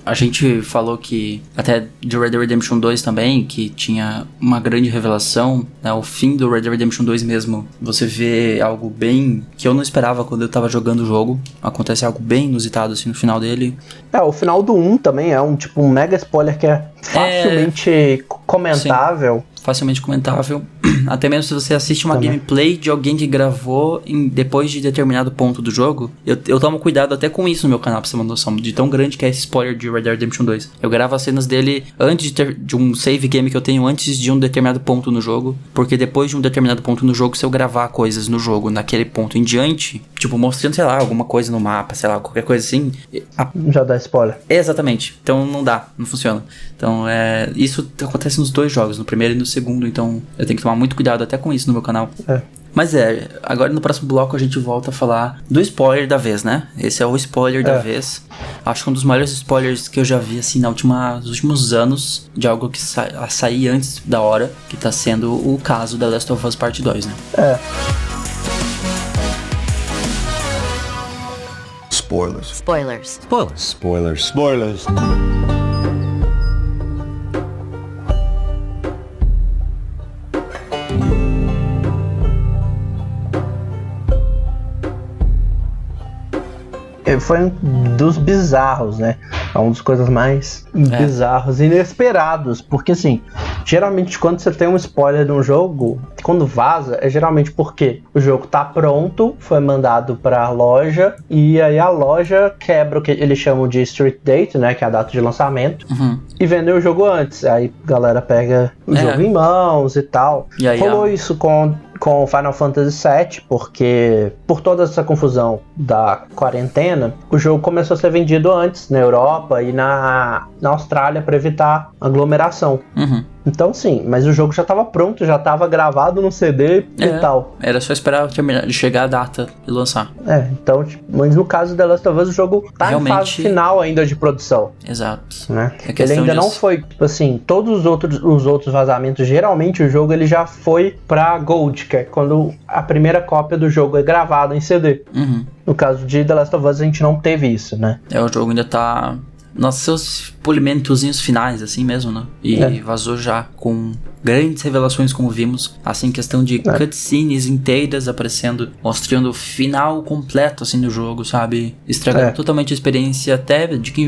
a gente falou que até de Red Dead Redemption 2 também, que tinha uma grande revelação, né? O fim do Red Dead Redemption 2 mesmo, você vê algo bem... que eu não esperava quando eu tava jogando o jogo. Acontece algo bem inusitado, assim, no final dele. O final do 1 também é um mega spoiler que é facilmente comentável. Sim, facilmente comentável. Até mesmo se você assiste uma gameplay de alguém que gravou depois de determinado ponto do jogo, eu tomo cuidado até com isso no meu canal, pra você ter uma noção de tão grande que é esse spoiler de Red Dead Redemption 2. Eu gravo as cenas dele antes de um save game que eu tenho antes de um determinado ponto no jogo, porque depois de um determinado ponto no jogo, se eu gravar coisas no jogo naquele ponto em diante, tipo mostrando, sei lá, alguma coisa no mapa, sei lá, qualquer coisa assim... Já dá spoiler. Exatamente. Então não dá, não funciona. Então isso acontece nos dois jogos, no primeiro e no segundo, então eu tenho que tomar muito cuidado até com isso no meu canal. Mas agora no próximo bloco a gente volta a falar do spoiler da vez, né? Esse é o spoiler da vez. Acho que um dos maiores spoilers que eu já vi, assim, nos últimos anos, de algo que sair antes da hora, que tá sendo o caso da Last of Us Part 2, né? Spoilers. Spoilers. Spoilers. Spoilers. Spoilers. Foi um dos bizarros, né? É uma das coisas mais bizarros, inesperados. Porque, assim, geralmente quando você tem um spoiler de um jogo, quando vaza, é geralmente porque o jogo tá pronto, foi mandado pra loja, e aí a loja quebra o que eles chamam de street date, né? Que é a data de lançamento, e vende o jogo antes. Aí a galera pega o jogo em mãos e tal. E aí, rolou isso com com o Final Fantasy VII, porque por toda essa confusão da quarentena, o jogo começou a ser vendido antes na Europa e na Austrália para evitar aglomeração. Então sim, mas o jogo já estava pronto, já estava gravado no CD e tal. Era só esperar terminar de chegar a data e lançar. Então, tipo, mas no caso de The Last of Us, o jogo tá Realmente... em fase final ainda de produção. Exato. Né? É Ele ainda não disso. foi, tipo assim, todos os outros vazamentos, geralmente o jogo ele já foi pra Gold, que é quando a primeira cópia do jogo é gravada em CD. No caso de The Last of Us, a gente não teve isso, né? O jogo ainda tá nos seus polimentozinhos finais, assim mesmo, né? E vazou já com grandes revelações, como vimos, assim, questão de cutscenes inteiras aparecendo, mostrando o final completo, assim, do jogo, sabe? Estragando totalmente a experiência até de quem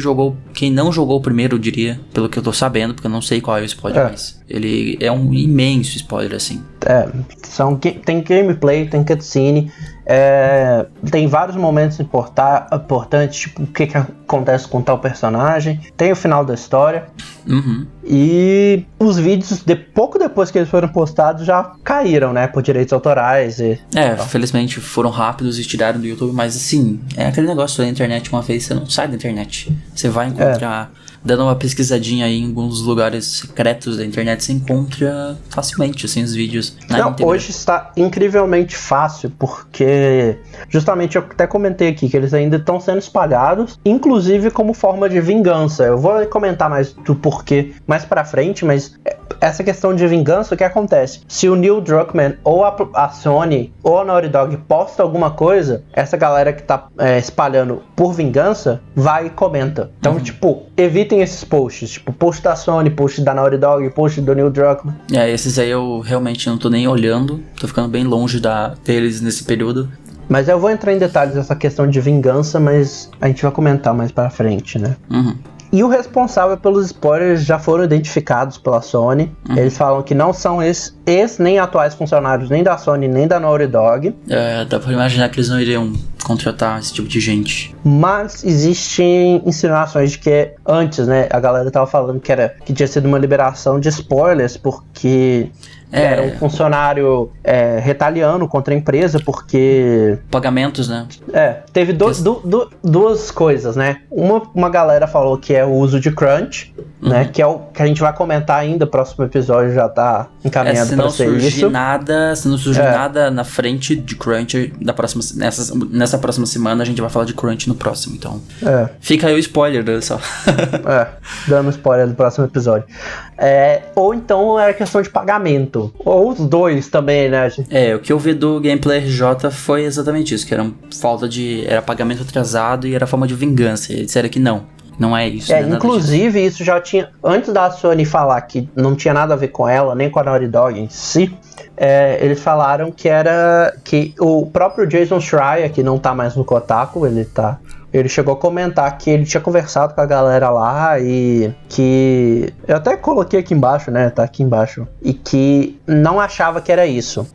não jogou o primeiro, eu diria, pelo que eu tô sabendo, porque eu não sei qual é o spoiler, mas ele é um imenso spoiler, assim. Tem gameplay, tem cutscene, tem vários momentos importantes, tipo o que acontece com tal personagem, tem o final da história, e os vídeos, pouco depois que eles foram postados, já caíram, né, por direitos autorais. Felizmente foram rápidos e tiraram do YouTube, mas assim, é aquele negócio da internet, uma vez você não sai da internet, você vai encontrar... Dando uma pesquisadinha aí em alguns lugares secretos da internet, você encontra facilmente, assim, os vídeos na íntegra. Hoje está incrivelmente fácil, porque justamente eu até comentei aqui que eles ainda estão sendo espalhados, inclusive como forma de vingança. Eu vou comentar mais do porquê mais pra frente, mas essa questão de vingança, o que acontece? Se o Neil Druckmann ou a Sony ou a Naughty Dog posta alguma coisa, essa galera que tá espalhando por vingança, vai e comenta. Então, tipo, evitem esses posts, tipo, post da Sony, post da Naughty Dog, post do Neil Druckmann. Esses aí eu realmente não tô nem olhando, tô ficando bem longe deles nesse período. Mas eu vou entrar em detalhes dessa questão de vingança, mas a gente vai comentar mais pra frente, né? E o responsável pelos spoilers já foram identificados pela Sony. Eles falam que não são nem atuais funcionários nem da Sony nem da Naughty Dog. Dá pra imaginar que eles não iriam contratar esse tipo de gente. Mas existem insinuações de que antes, né, a galera tava falando que tinha sido uma liberação de spoilers porque era um funcionário retaliando contra a empresa porque... Pagamentos, né? Teve duas coisas, né? Uma galera falou que é o uso de crunch, né? Que é o que a gente vai comentar ainda, o próximo episódio já tá encaminhado pra ser isso. Se não surgir nada na frente de crunch, nessa próxima semana a gente vai falar de crunch no próximo, então... Fica aí o spoiler, né, só. Dando spoiler do próximo episódio. Ou então era questão de pagamento. Ou os dois também, né? O que eu vi do Gameplay RJ foi exatamente isso, que era era pagamento atrasado e era forma de vingança. Eles disseram que não é isso. Inclusive isso já tinha, antes da Sony falar que não tinha nada a ver com ela, nem com a Naughty Dog em si, eles falaram que o próprio Jason Schreier, que não tá mais no Kotaku, ele chegou a comentar que ele tinha conversado com a galera lá e que... Eu até coloquei aqui embaixo, né? Tá aqui embaixo. E que não achava que era isso.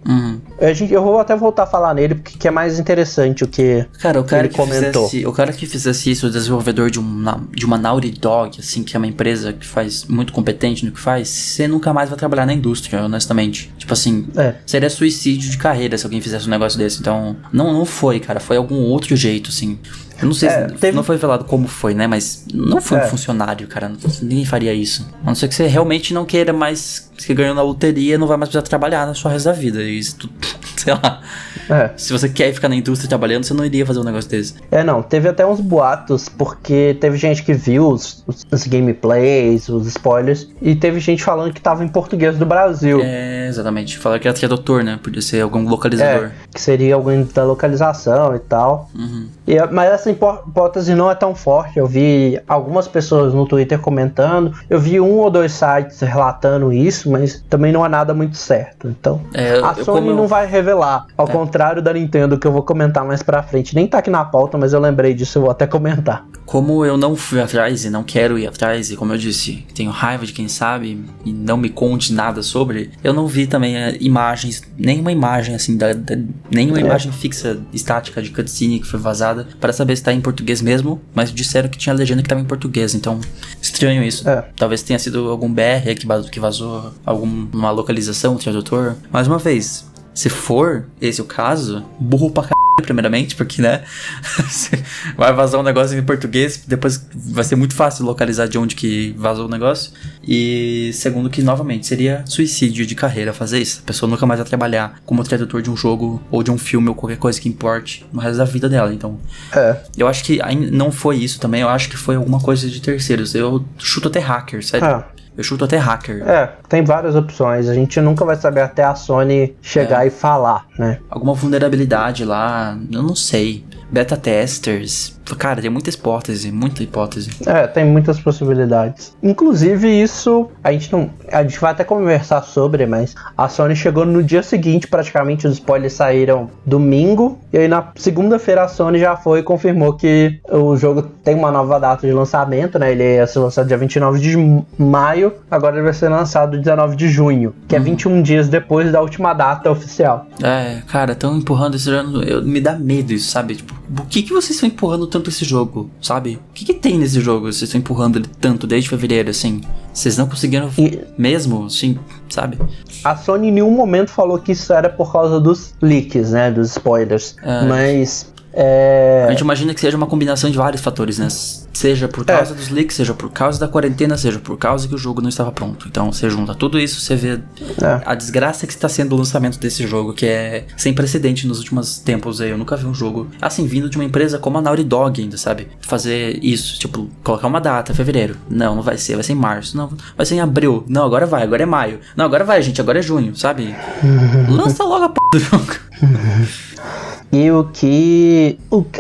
Eu vou até voltar a falar nele, porque é mais interessante o que ele comentou. O cara que fizesse isso, o desenvolvedor de uma Naughty Dog, assim, que é uma empresa que faz muito competente no que faz, você nunca mais vai trabalhar na indústria, honestamente. Tipo assim, seria suicídio de carreira se alguém fizesse um negócio desse. Então, não foi, cara. Foi algum outro jeito, assim... Eu não sei se não foi falado como foi, né? Mas não foi um funcionário, cara. Ninguém faria isso. A não ser que você realmente não queira mais... Você ganhou na loteria, não vai mais precisar trabalhar na sua resto da vida. Isso, sei lá. Se você quer ficar na indústria trabalhando, você não iria fazer um negócio desse. Teve até uns boatos, porque teve gente que viu os gameplays, os spoilers, e teve gente falando que tava em português do Brasil. Exatamente. Falaram que era tradutor, né? Podia ser algum localizador. Que seria alguém da localização e tal. Mas essa hipótese não é tão forte. Eu vi algumas pessoas no Twitter comentando, eu vi 1 ou 2 sites relatando isso, mas também não é nada muito certo. Então, a Sony não vai revelar, ao contrário da Nintendo, que eu vou comentar mais pra frente. Nem tá aqui na pauta, mas eu lembrei disso, eu vou até comentar. Como eu não fui atrás e não quero ir atrás, e como eu disse, tenho raiva de quem sabe e não me conte nada sobre, eu não vi também imagens, nenhuma imagem assim, nenhuma imagem fixa, estática de cutscene que foi vazada, para saber se tá em português mesmo, mas disseram que tinha legenda que tava em português, então estranho isso. Talvez tenha sido algum BR que vazou, alguma localização, tradutor. Mais uma vez, Se for esse o caso, burro pra caralho, primeiramente, porque, né, vai vazar um negócio em português, depois vai ser muito fácil localizar de onde que vazou o negócio. E segundo que, novamente, seria suicídio de carreira fazer isso. A pessoa nunca mais vai trabalhar como tradutor de um jogo ou de um filme ou qualquer coisa que importe no resto da vida dela. Então, eu acho que não foi isso também, eu acho que foi alguma coisa de terceiros. Eu chuto até hacker, sério. Eu chuto até hacker. Tem várias opções. A gente nunca vai saber até a Sony chegar e falar, né? Alguma vulnerabilidade lá, eu não sei. Beta testers. Cara, tem muita hipótese, Tem muitas possibilidades. Inclusive isso, a gente vai até conversar sobre, mas a Sony chegou no dia seguinte, praticamente os spoilers saíram domingo, e aí na segunda-feira a Sony já foi e confirmou que o jogo tem uma nova data de lançamento, né? Ele ia ser lançado dia 29 de maio, agora ele vai ser lançado 19 de junho, que é 21 dias depois da última data oficial. Cara, estão empurrando esse jogo, me dá medo isso, sabe? Tipo, por que vocês estão empurrando tanto esse jogo, sabe? O que tem nesse jogo? Vocês estão empurrando ele tanto desde fevereiro, assim? Vocês não conseguiram mesmo, assim, sabe? A Sony em nenhum momento falou que isso era por causa dos leaks, né? Dos spoilers. Mas... A gente imagina que seja uma combinação de vários fatores, né? Seja por causa dos leaks, seja por causa da quarentena, seja por causa que o jogo não estava pronto. Então você junta tudo isso, você vê a desgraça que está sendo o lançamento desse jogo, que é sem precedente nos últimos tempos aí. Eu nunca vi um jogo assim vindo de uma empresa como a Naughty Dog ainda, sabe? Fazer isso, tipo, colocar uma data, fevereiro. Não vai ser em março. Não, vai ser em abril. Não, agora é maio. Não, agora vai, gente, agora é junho, sabe? Lança logo a p*** do jogo. E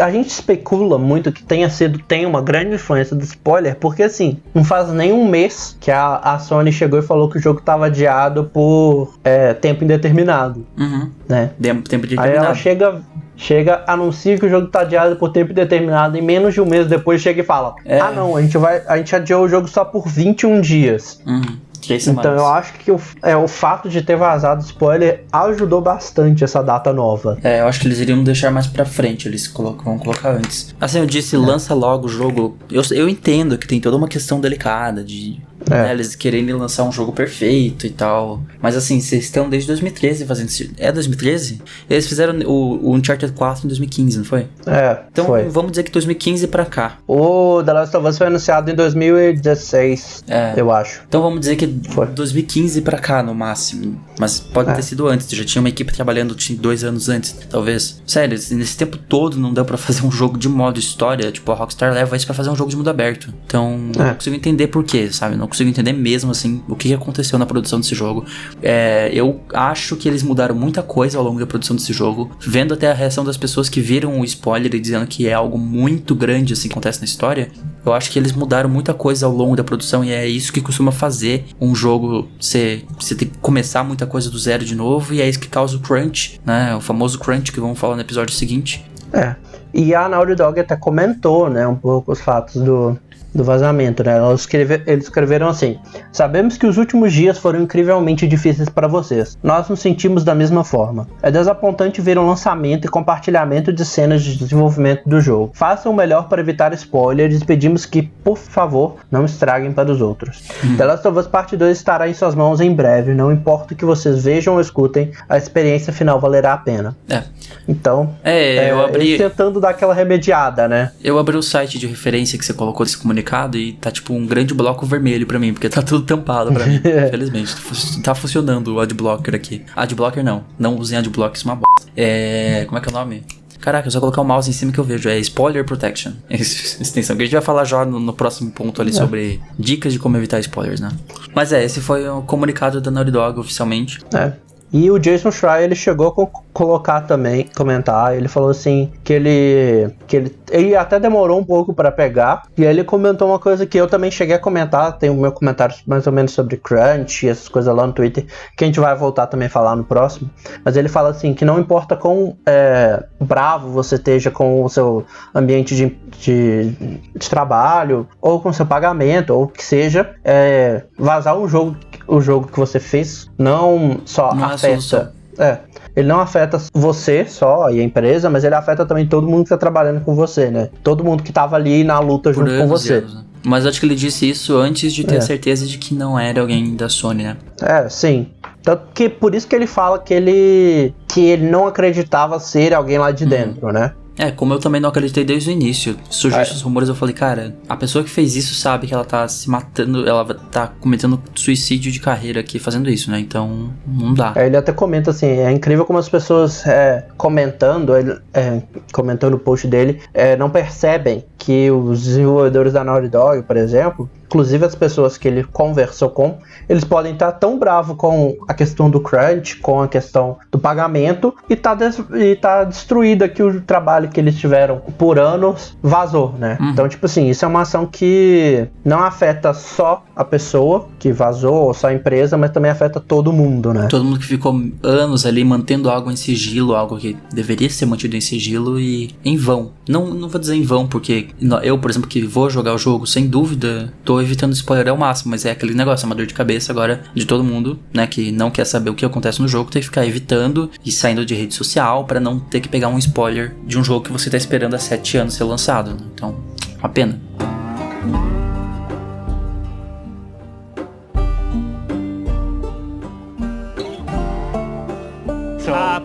a gente especula muito que tem uma grande influência do spoiler, porque assim, não faz nem um mês que a Sony chegou e falou que o jogo estava adiado por tempo indeterminado. Né? Tempo indeterminado. Aí ela chega, anuncia que o jogo tá adiado por tempo indeterminado, e menos de um mês depois chega e fala: não, a gente adiou o jogo só por 21 dias. Então eu acho que o fato de ter vazado spoiler ajudou bastante essa data nova. Eu acho que eles iriam deixar mais pra frente, eles vão colocar antes. Assim, eu disse, lança logo o jogo. Eu entendo que tem toda uma questão delicada de eles quererem lançar um jogo perfeito e tal. Mas assim, vocês estão desde 2013 fazendo isso. 2013? Eles fizeram o Uncharted 4 em 2015, não foi? Então foi. Vamos dizer que 2015 pra cá. O The Last of Us foi anunciado em 2016, eu acho. Então vamos dizer que foi 2015 pra cá, no máximo. Mas pode ter sido antes. Já tinha uma equipe trabalhando 2 anos antes, talvez. Sério, nesse tempo todo não deu pra fazer um jogo de modo história. Tipo, a Rockstar leva isso pra fazer um jogo de mundo aberto. Então, não consigo entender por quê, sabe? Não consigo entender mesmo, assim, o que aconteceu na produção desse jogo. Eu acho que eles mudaram muita coisa ao longo da produção desse jogo. Vendo até a reação das pessoas que viram o spoiler e dizendo que é algo muito grande, assim, que acontece na história. Eu acho que eles mudaram muita coisa ao longo da produção, e é isso que costuma fazer um jogo você ter que começar muita coisa do zero de novo, e é isso que causa o crunch, né? O famoso crunch que vamos falar no episódio seguinte. E a Naughty Dog até comentou, né, um pouco os fatos do vazamento, né? Eles escreveram assim: sabemos que os últimos dias foram incrivelmente difíceis para vocês. Nós nos sentimos da mesma forma. É desapontante ver o lançamento e compartilhamento de cenas de desenvolvimento do jogo. Façam o melhor para evitar spoilers e pedimos que, por favor, não estraguem para os outros. The Last of Us Part 2 estará em suas mãos em breve. Não importa o que vocês vejam ou escutem, a experiência final valerá a pena. Então, eu abri... tentando dar aquela remediada, né? Eu abri o site de referência que você colocou desse comunicado e tá tipo um grande bloco vermelho pra mim, porque tá tudo tampado pra mim. Infelizmente. Tá funcionando o adblocker aqui. Adblocker não usem adblocker, isso é uma bosta. Como é que é o nome? Caraca, eu só colocar o mouse em cima que eu vejo. É Spoiler Protection. Extensão. Que a gente vai falar já no próximo ponto ali sobre dicas de como evitar spoilers, né? Mas esse foi o comunicado da Naughty Dog oficialmente. E o Jason Schreier, ele chegou a comentar, ele falou assim, que ele até demorou um pouco pra pegar, e aí ele comentou uma coisa que eu também cheguei a comentar, tem o meu comentário mais ou menos sobre crunch e essas coisas lá no Twitter, que a gente vai voltar também a falar no próximo, mas ele fala assim, que não importa quão bravo você esteja com o seu ambiente de trabalho, ou com o seu pagamento, ou o que seja, vazar o jogo que você fez não só afeta... Ele não afeta você só e a empresa, mas ele afeta também todo mundo que tá trabalhando com você, né? Todo mundo que tava ali na luta junto com você. Anos, né? Mas acho que ele disse isso antes de ter a certeza de que não era alguém da Sony, né? Sim. Tanto que por isso que ele fala que ele não acreditava ser alguém lá de dentro, né? Como eu também não acreditei desde o início. Surgiu esses rumores, eu falei, cara, a pessoa que fez isso sabe que ela tá se matando, ela tá cometendo suicídio de carreira aqui fazendo isso, né? Então, não dá. Ele até comenta assim, é incrível como as pessoas comentando o post dele, não percebem que os desenvolvedores da Naughty Dog, por exemplo, inclusive as pessoas que ele conversou com, eles podem estar tão bravos com a questão do crunch, com a questão do pagamento, e tá destruída que o trabalho que eles tiveram por anos vazou, né? Então, tipo assim, isso é uma ação que não afeta só a pessoa que vazou, ou só a empresa, mas também afeta todo mundo, né? Todo mundo que ficou anos ali mantendo algo em sigilo, algo que deveria ser mantido em sigilo e em vão. Não vou dizer em vão, porque eu, por exemplo, que vou jogar o jogo, sem dúvida, tô evitando spoiler ao máximo, mas é aquele negócio, é uma dor de cabeça agora de todo mundo, né, que não quer saber o que acontece no jogo, tem que ficar evitando e saindo de rede social pra não ter que pegar um spoiler de um jogo que você tá esperando há 7 anos ser lançado, né? Então, uma pena.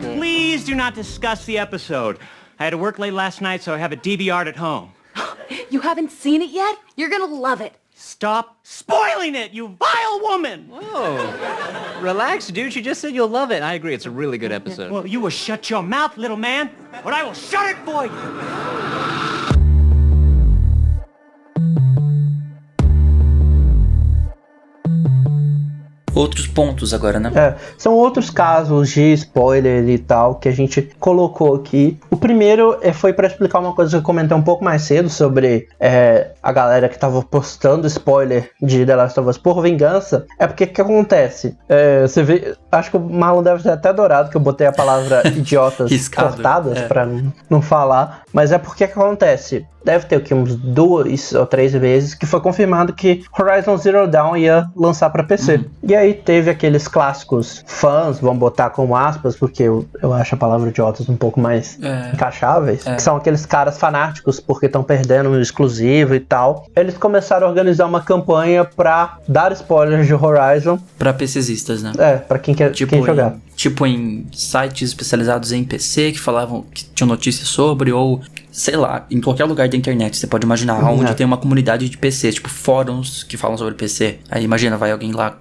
Please do not discuss the episode. I had to work late last night, so I have a DVR at home. You haven't seen it yet? You're gonna love it. Stop spoiling it, you vile woman! Whoa. Relax, dude. She just said you'll love it. I agree. It's a really good episode. Well, you will shut your mouth, little man, or I will shut it for you! Outros pontos agora, né? São outros casos de spoiler e tal que a gente colocou aqui. O primeiro foi pra explicar uma coisa que eu comentei um pouco mais cedo sobre a galera que tava postando spoiler de The Last of Us por vingança. É porque o que acontece? Você vê, acho que o Marlon deve ter até adorado que eu botei a palavra idiotas cortadas pra não falar. Mas é porque que acontece? Deve ter aqui uns 2 ou 3 vezes que foi confirmado que Horizon Zero Dawn ia lançar pra PC. E aí teve aqueles clássicos fãs, vamos botar como aspas, porque eu acho a palavra idiotas um pouco mais encaixáveis, que são aqueles caras fanáticos porque estão perdendo o exclusivo e tal. Eles começaram a organizar uma campanha pra dar spoilers de Horizon. Pra PCistas, né? Pra quem quer jogar. Tipo em sites especializados em PC que falavam que tinham notícias sobre, ou sei lá, em qualquer lugar da internet, você pode imaginar, onde tem uma comunidade de PC, tipo fóruns que falam sobre PC. Aí imagina, vai alguém lá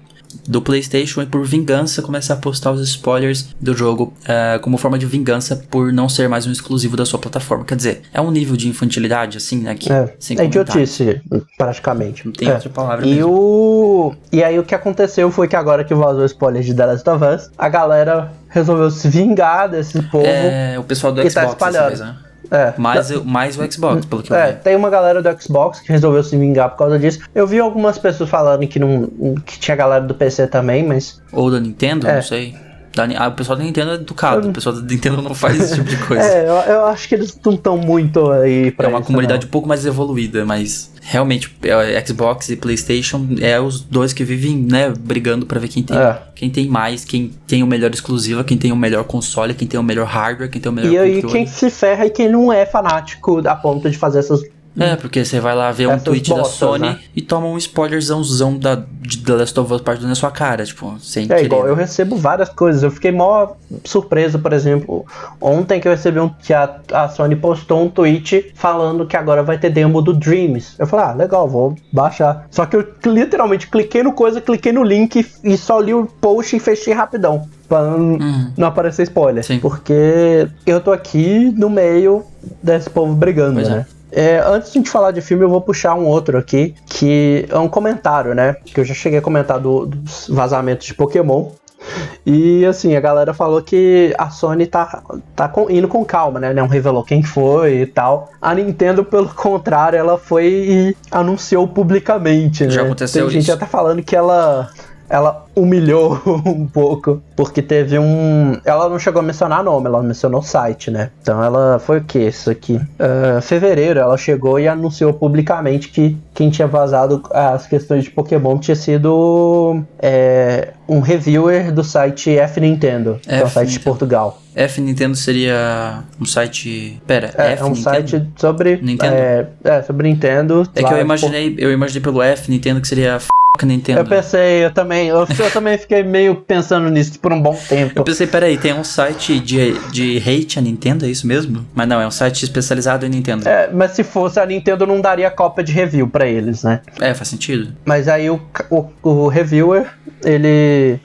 do PlayStation e por vingança começar a postar os spoilers do jogo como forma de vingança por não ser mais um exclusivo da sua plataforma. Quer dizer, é um nível de infantilidade, assim, né? Que, é idiotice, praticamente. Não tem outra palavra mesmo. E aí o que aconteceu foi que agora que vazou o spoiler de The Last of Us, a galera resolveu se vingar desse povo. O pessoal do que Xbox, tá espalhando. Vez, né? Mais o Xbox, pelo que eu vi. Tem uma galera do Xbox que resolveu se vingar por causa disso. Eu vi algumas pessoas falando que tinha galera do PC também, mas... Ou da Nintendo, não sei. O pessoal da Nintendo é educado, o pessoal da Nintendo não faz esse tipo de coisa. Eu acho que eles não estão muito aí pra isso. É uma comunidade um pouco mais evoluída, mas realmente Xbox e PlayStation os dois que vivem, né, brigando pra ver quem tem mais, quem tem o melhor exclusivo, quem tem o melhor console, quem tem o melhor hardware, quem tem o melhor controle. E aí quem se ferra e quem não é fanático a ponto de fazer essas... porque você vai lá ver um tweet da Sony, né, e toma um spoilerzãozão de The Last of Us Part 2 na sua cara, tipo, sem querer. Igual, eu recebo várias coisas, eu fiquei mó surpreso, por exemplo, ontem que eu recebi que a Sony postou um tweet falando que agora vai ter demo do Dreams. Eu falei, legal, vou baixar. Só que eu literalmente cliquei no link e só li o post e fechei rapidão. Pra não aparecer spoiler. Sim. Porque eu tô aqui no meio desse povo brigando, né? Antes de a gente falar de filme, eu vou puxar um outro aqui, que é um comentário, né? Que eu já cheguei a comentar dos vazamentos de Pokémon. E assim, a galera falou que a Sony tá indo com calma, né? Não revelou quem foi e tal. A Nintendo, pelo contrário, ela foi e anunciou publicamente, né? Já aconteceu isso. Tem gente até falando que ela humilhou um pouco, porque teve ela não chegou a mencionar nome, ela mencionou site, né? Então ela foi o que? Isso aqui. Fevereiro, ela chegou e anunciou publicamente que quem tinha vazado as questões de Pokémon tinha sido um reviewer do site F Nintendo, que é um site de Portugal. F Nintendo seria um site... Pera, F É um Nintendo? site sobre... Nintendo? Sobre Nintendo. É que Lá, eu imaginei pelo F Nintendo que seria Nintendo. Eu pensei, eu também fiquei meio pensando nisso por um bom tempo. Eu pensei, peraí, tem um site de hate a Nintendo, é isso mesmo? Mas não, é um site especializado em Nintendo. Mas se fosse a Nintendo não daria cópia de review pra eles, né? Faz sentido. Mas aí o reviewer, ele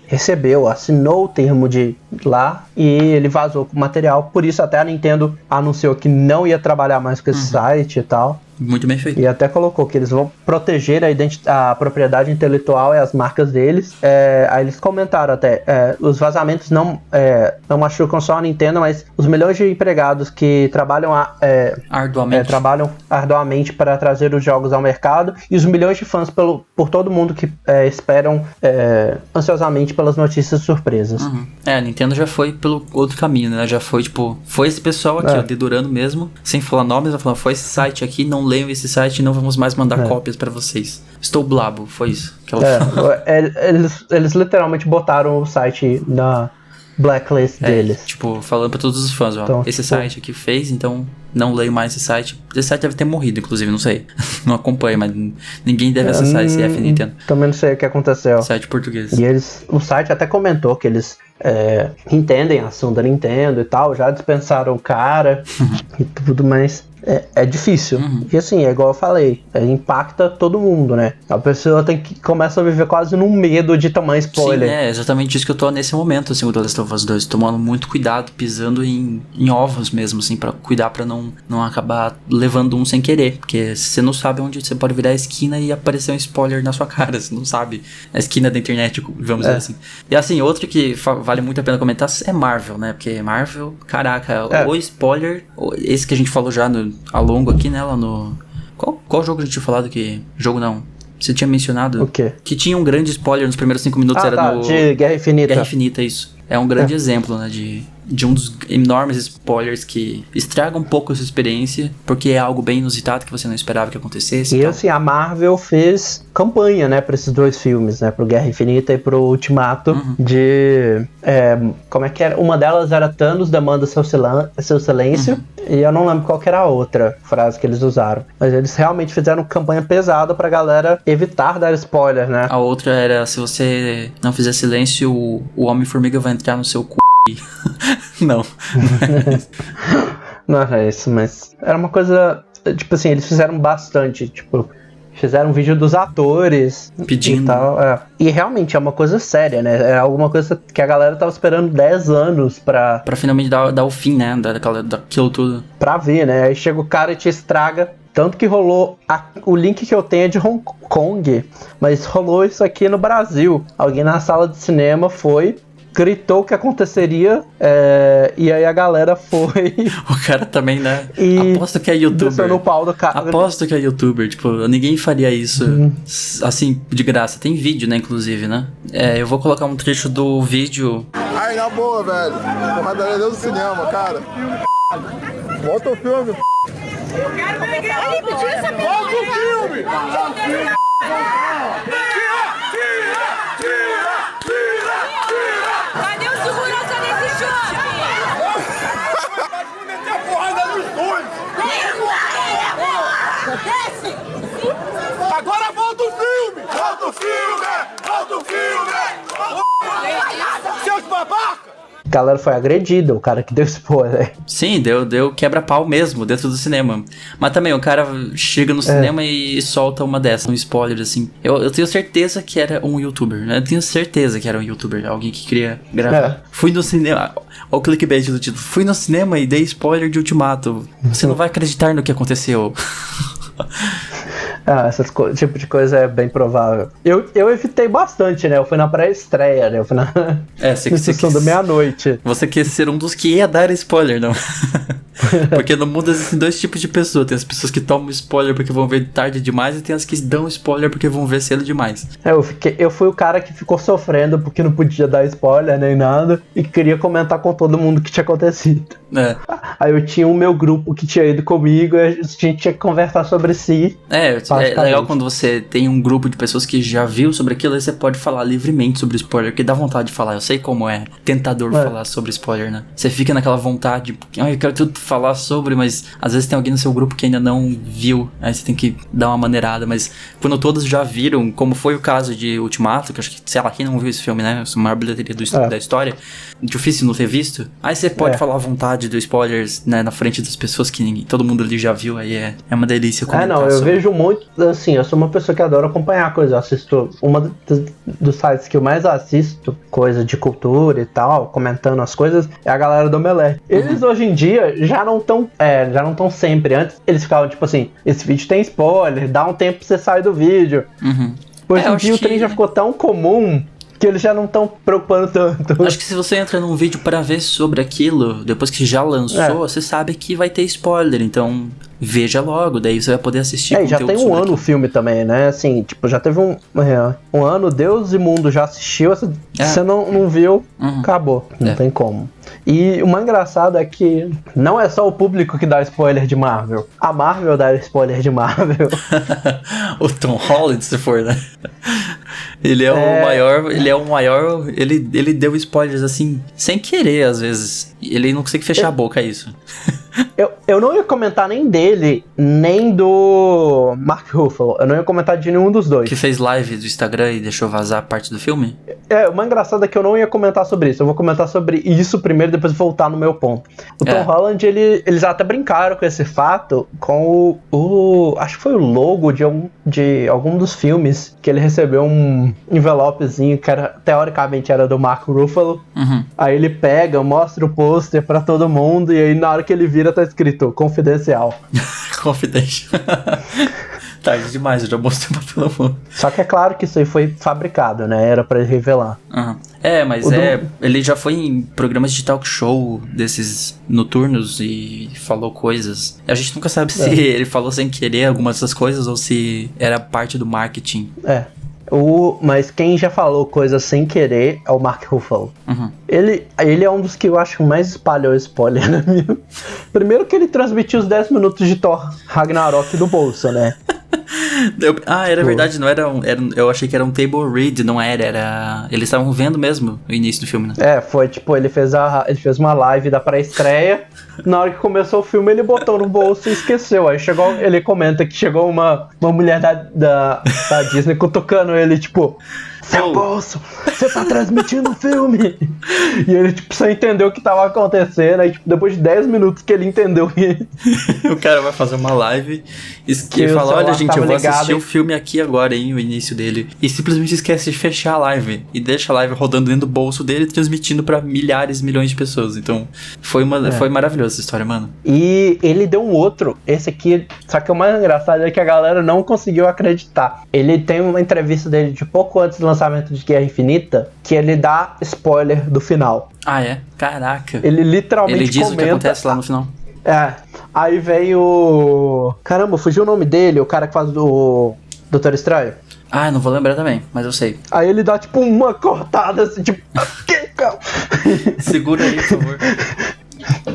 assinou o termo de lá e ele vazou com o material. Por isso até a Nintendo anunciou que não ia trabalhar mais com esse site e tal. Muito bem feito. E até colocou que eles vão proteger a propriedade intelectual e as marcas deles. Aí eles comentaram até, os vazamentos não machucam só a Nintendo, mas os milhões de empregados que trabalham arduamente para trazer os jogos ao mercado e os milhões de fãs por todo mundo que esperam ansiosamente pelas notícias surpresas. A Nintendo já foi pelo outro caminho, né? Já foi, foi esse pessoal aqui, ó, dedurando mesmo, sem falar nomes, vai falar, foi esse site aqui, não leiam esse site e não vamos mais mandar cópias pra vocês. Estou blabo, foi isso que ela falou. Eles literalmente botaram o site na blacklist deles. Falando pra todos os fãs, ó, então, esse site aqui fez, então não leio mais esse site. Esse site deve ter morrido, inclusive, não sei. Não acompanho, mas ninguém deve acessar esse F Nintendo. Também não sei o que aconteceu. Site português. E o site até comentou que eles entendem a ação da Nintendo e tal, já dispensaram o cara e tudo, mas é difícil. E assim, é igual eu falei, impacta todo mundo, né? A pessoa começa a viver quase num medo de tomar spoiler. Sim, é exatamente isso que eu tô nesse momento, assim, o The Last of Us 2, tomando muito cuidado, pisando em ovos mesmo, assim, pra cuidar pra não acabar levando um sem querer, porque você não sabe onde você pode virar a esquina e aparecer um spoiler na sua cara, você não sabe a esquina da internet, vamos dizer assim. E assim, outro que vale muito a pena comentar é Marvel, né? Porque Marvel, caraca, o spoiler, esse que a gente falou já ao longo aqui, né? Lá no... Qual jogo a gente tinha falado que... Jogo não. Você tinha mencionado... O quê? Que tinha um grande spoiler nos primeiros 5 minutos, de Guerra Infinita. Guerra Infinita, isso. É um grande exemplo, né? De um dos enormes spoilers que estraga um pouco a sua experiência, porque é algo bem inusitado que você não esperava que acontecesse. E assim, a Marvel fez campanha, né, pra esses dois filmes, né, pro Guerra Infinita e pro Ultimato, como é que era? Uma delas era Thanos demanda seu silêncio, e eu não lembro qual que era a outra frase que eles usaram, mas eles realmente fizeram campanha pesada pra galera evitar dar spoiler, né. A outra era, se você não fizer silêncio, o Homem-Formiga vai entrar no seu cu. Não. Não era isso, mas era uma coisa, tipo assim, eles fizeram bastante, tipo, fizeram um vídeo dos atores pedindo e tal, e realmente é uma coisa séria, né, é alguma coisa que a galera tava esperando 10 anos pra finalmente dar o fim, né, daquilo tudo. Pra ver, né, aí chega o cara e te estraga. Tanto que rolou, o link que eu tenho é de Hong Kong, mas rolou isso aqui no Brasil. Alguém na sala de cinema gritou o que aconteceria, e aí a galera foi... O cara também, né? E aposto que é youtuber. No pau do cara. Aposto que é youtuber, tipo, ninguém faria isso assim, de graça. Tem vídeo, né, inclusive, né? Eu vou colocar um trecho do vídeo. Ai, na boa, velho. Porradaria dentro do cinema, cara. Bota o filme. Eu quero ver. Bota o filme. Cadê o segurança desse shopping? Vai meter a porrada nos dois! Desce! Agora volta o filme! Volta o filme! Volta o filme! Seus babacas! A galera foi agredida, o cara que deu spoiler. Sim, deu quebra-pau mesmo dentro do cinema. Mas também o cara chega no cinema e solta uma dessas, um spoiler assim. Eu tenho certeza que era um youtuber, né? Eu tenho certeza que era um youtuber, alguém que queria gravar. Fui no cinema, olha o clickbait do título. Fui no cinema e dei spoiler de Ultimato. Você não vai acreditar no que aconteceu. Esse tipo de coisa é bem provável. Eu evitei bastante, né? Eu fui na pré-estreia, né? Eu fui na sessão da meia-noite. Você quer ser um dos que ia dar spoiler, não? Porque no mundo existem dois tipos de pessoas. Tem as pessoas que tomam spoiler porque vão ver tarde demais, e tem as que dão spoiler porque vão ver cedo demais. Eu fui o cara que ficou sofrendo porque não podia dar spoiler nem nada, e queria comentar com todo mundo o que tinha acontecido. É. Aí eu tinha o meu grupo que tinha ido comigo e a gente tinha que conversar sobre si. É legal quando você tem um grupo de pessoas que já viu sobre aquilo, aí você pode falar livremente sobre spoiler, que dá vontade de falar. Eu sei como é tentador falar sobre spoiler, né? Você fica naquela vontade, eu quero tudo falar sobre, mas às vezes tem alguém no seu grupo que ainda não viu, aí você tem que dar uma maneirada, mas quando todos já viram, como foi o caso de Ultimato, que acho que, sei lá, quem não viu esse filme, né? A maior bilheteria da história, difícil não ter visto, aí você pode falar à vontade do spoilers, né, na frente das pessoas que todo mundo ali já viu, aí é uma delícia comentar eu vejo muito, assim, eu sou uma pessoa que adora acompanhar coisas, eu assisto, dos sites que eu mais assisto, coisa de cultura e tal, comentando as coisas, é a galera do Omelete. Eles hoje em dia já não estão sempre, antes eles ficavam tipo assim, esse vídeo tem spoiler, dá um tempo pra você sair do vídeo. Hoje em dia o trem já ficou tão comum que eles já não estão preocupando tanto. Acho que se você entra num vídeo pra ver sobre aquilo, depois que já lançou, você sabe que vai ter spoiler, então veja logo, daí você vai poder assistir conteúdo já tem um ano aquilo. o filme também, né? Assim, tipo, já teve um ano, Deus e Mundo já assistiu, se você não viu, acabou, não tem como. E o mais engraçado é que não é só o público que dá spoiler de Marvel. A Marvel dá spoiler de Marvel. O Tom Holland, se for, né? Ele é o maior, ele deu spoilers assim, sem querer às vezes. Ele não consegue fechar a boca, é isso. Eu não ia comentar nem dele, nem do Mark Ruffalo. Eu não ia comentar de nenhum dos dois. Que fez live do Instagram e deixou vazar parte do filme? O mais engraçado é que eu não ia comentar sobre isso. Eu vou comentar sobre isso primeiro e depois voltar no meu ponto. O Tom Holland, eles até brincaram com esse fato com acho que foi o logo de algum dos filmes, que ele recebeu um envelopezinho que teoricamente era do Mark Ruffalo. Aí ele pega, mostra o pôster pra todo mundo e aí na hora que ele vira tá escrito confidencial. Confidencial. Tarde demais, eu já mostrei pra todo mundo. Só que é claro que isso aí foi fabricado, né? Era pra ele revelar. Mas ele já foi em programas de talk show desses noturnos e falou coisas. A gente nunca sabe se ele falou sem querer algumas dessas coisas ou se era parte do marketing. Mas quem já falou coisas sem querer é o Mark Ruffalo. Ele é um dos que eu acho mais espalhou spoiler na minha. Primeiro que ele transmitiu os 10 minutos de Thor Ragnarok do bolso, né? Era verdade, não era, eu achei que era um table read, não era eles estavam vendo mesmo o início do filme, né? Foi tipo, ele fez uma live da pré-estreia, na hora que começou o filme ele botou no bolso e esqueceu, aí ele comenta que chegou uma mulher da Disney cutucando ele, tipo, seu bolso, você tá transmitindo o filme. E ele, tipo, só entendeu o que tava acontecendo. Aí, tipo, depois de 10 minutos que ele entendeu que o cara vai fazer uma live e fala, olha gente, eu vou assistir o filme aqui agora, hein, o início dele. E simplesmente esquece de fechar a live. E deixa a live rodando dentro do bolso dele, transmitindo pra milhares, milhões de pessoas. Então, foi maravilhosa essa história, mano. E ele deu um outro, esse aqui, só que o mais engraçado é que a galera não conseguiu acreditar. Ele tem uma entrevista dele de pouco antes do lançamento de Guerra Infinita, que ele dá spoiler do final. Caraca. Ele literalmente ele diz comenta, o que acontece lá no final. Aí vem o... Caramba, fugiu o nome dele, o cara que faz do Doutor Estranho. Não vou lembrar também, mas eu sei. Aí ele dá tipo uma cortada assim, tipo... Segura aí, por favor.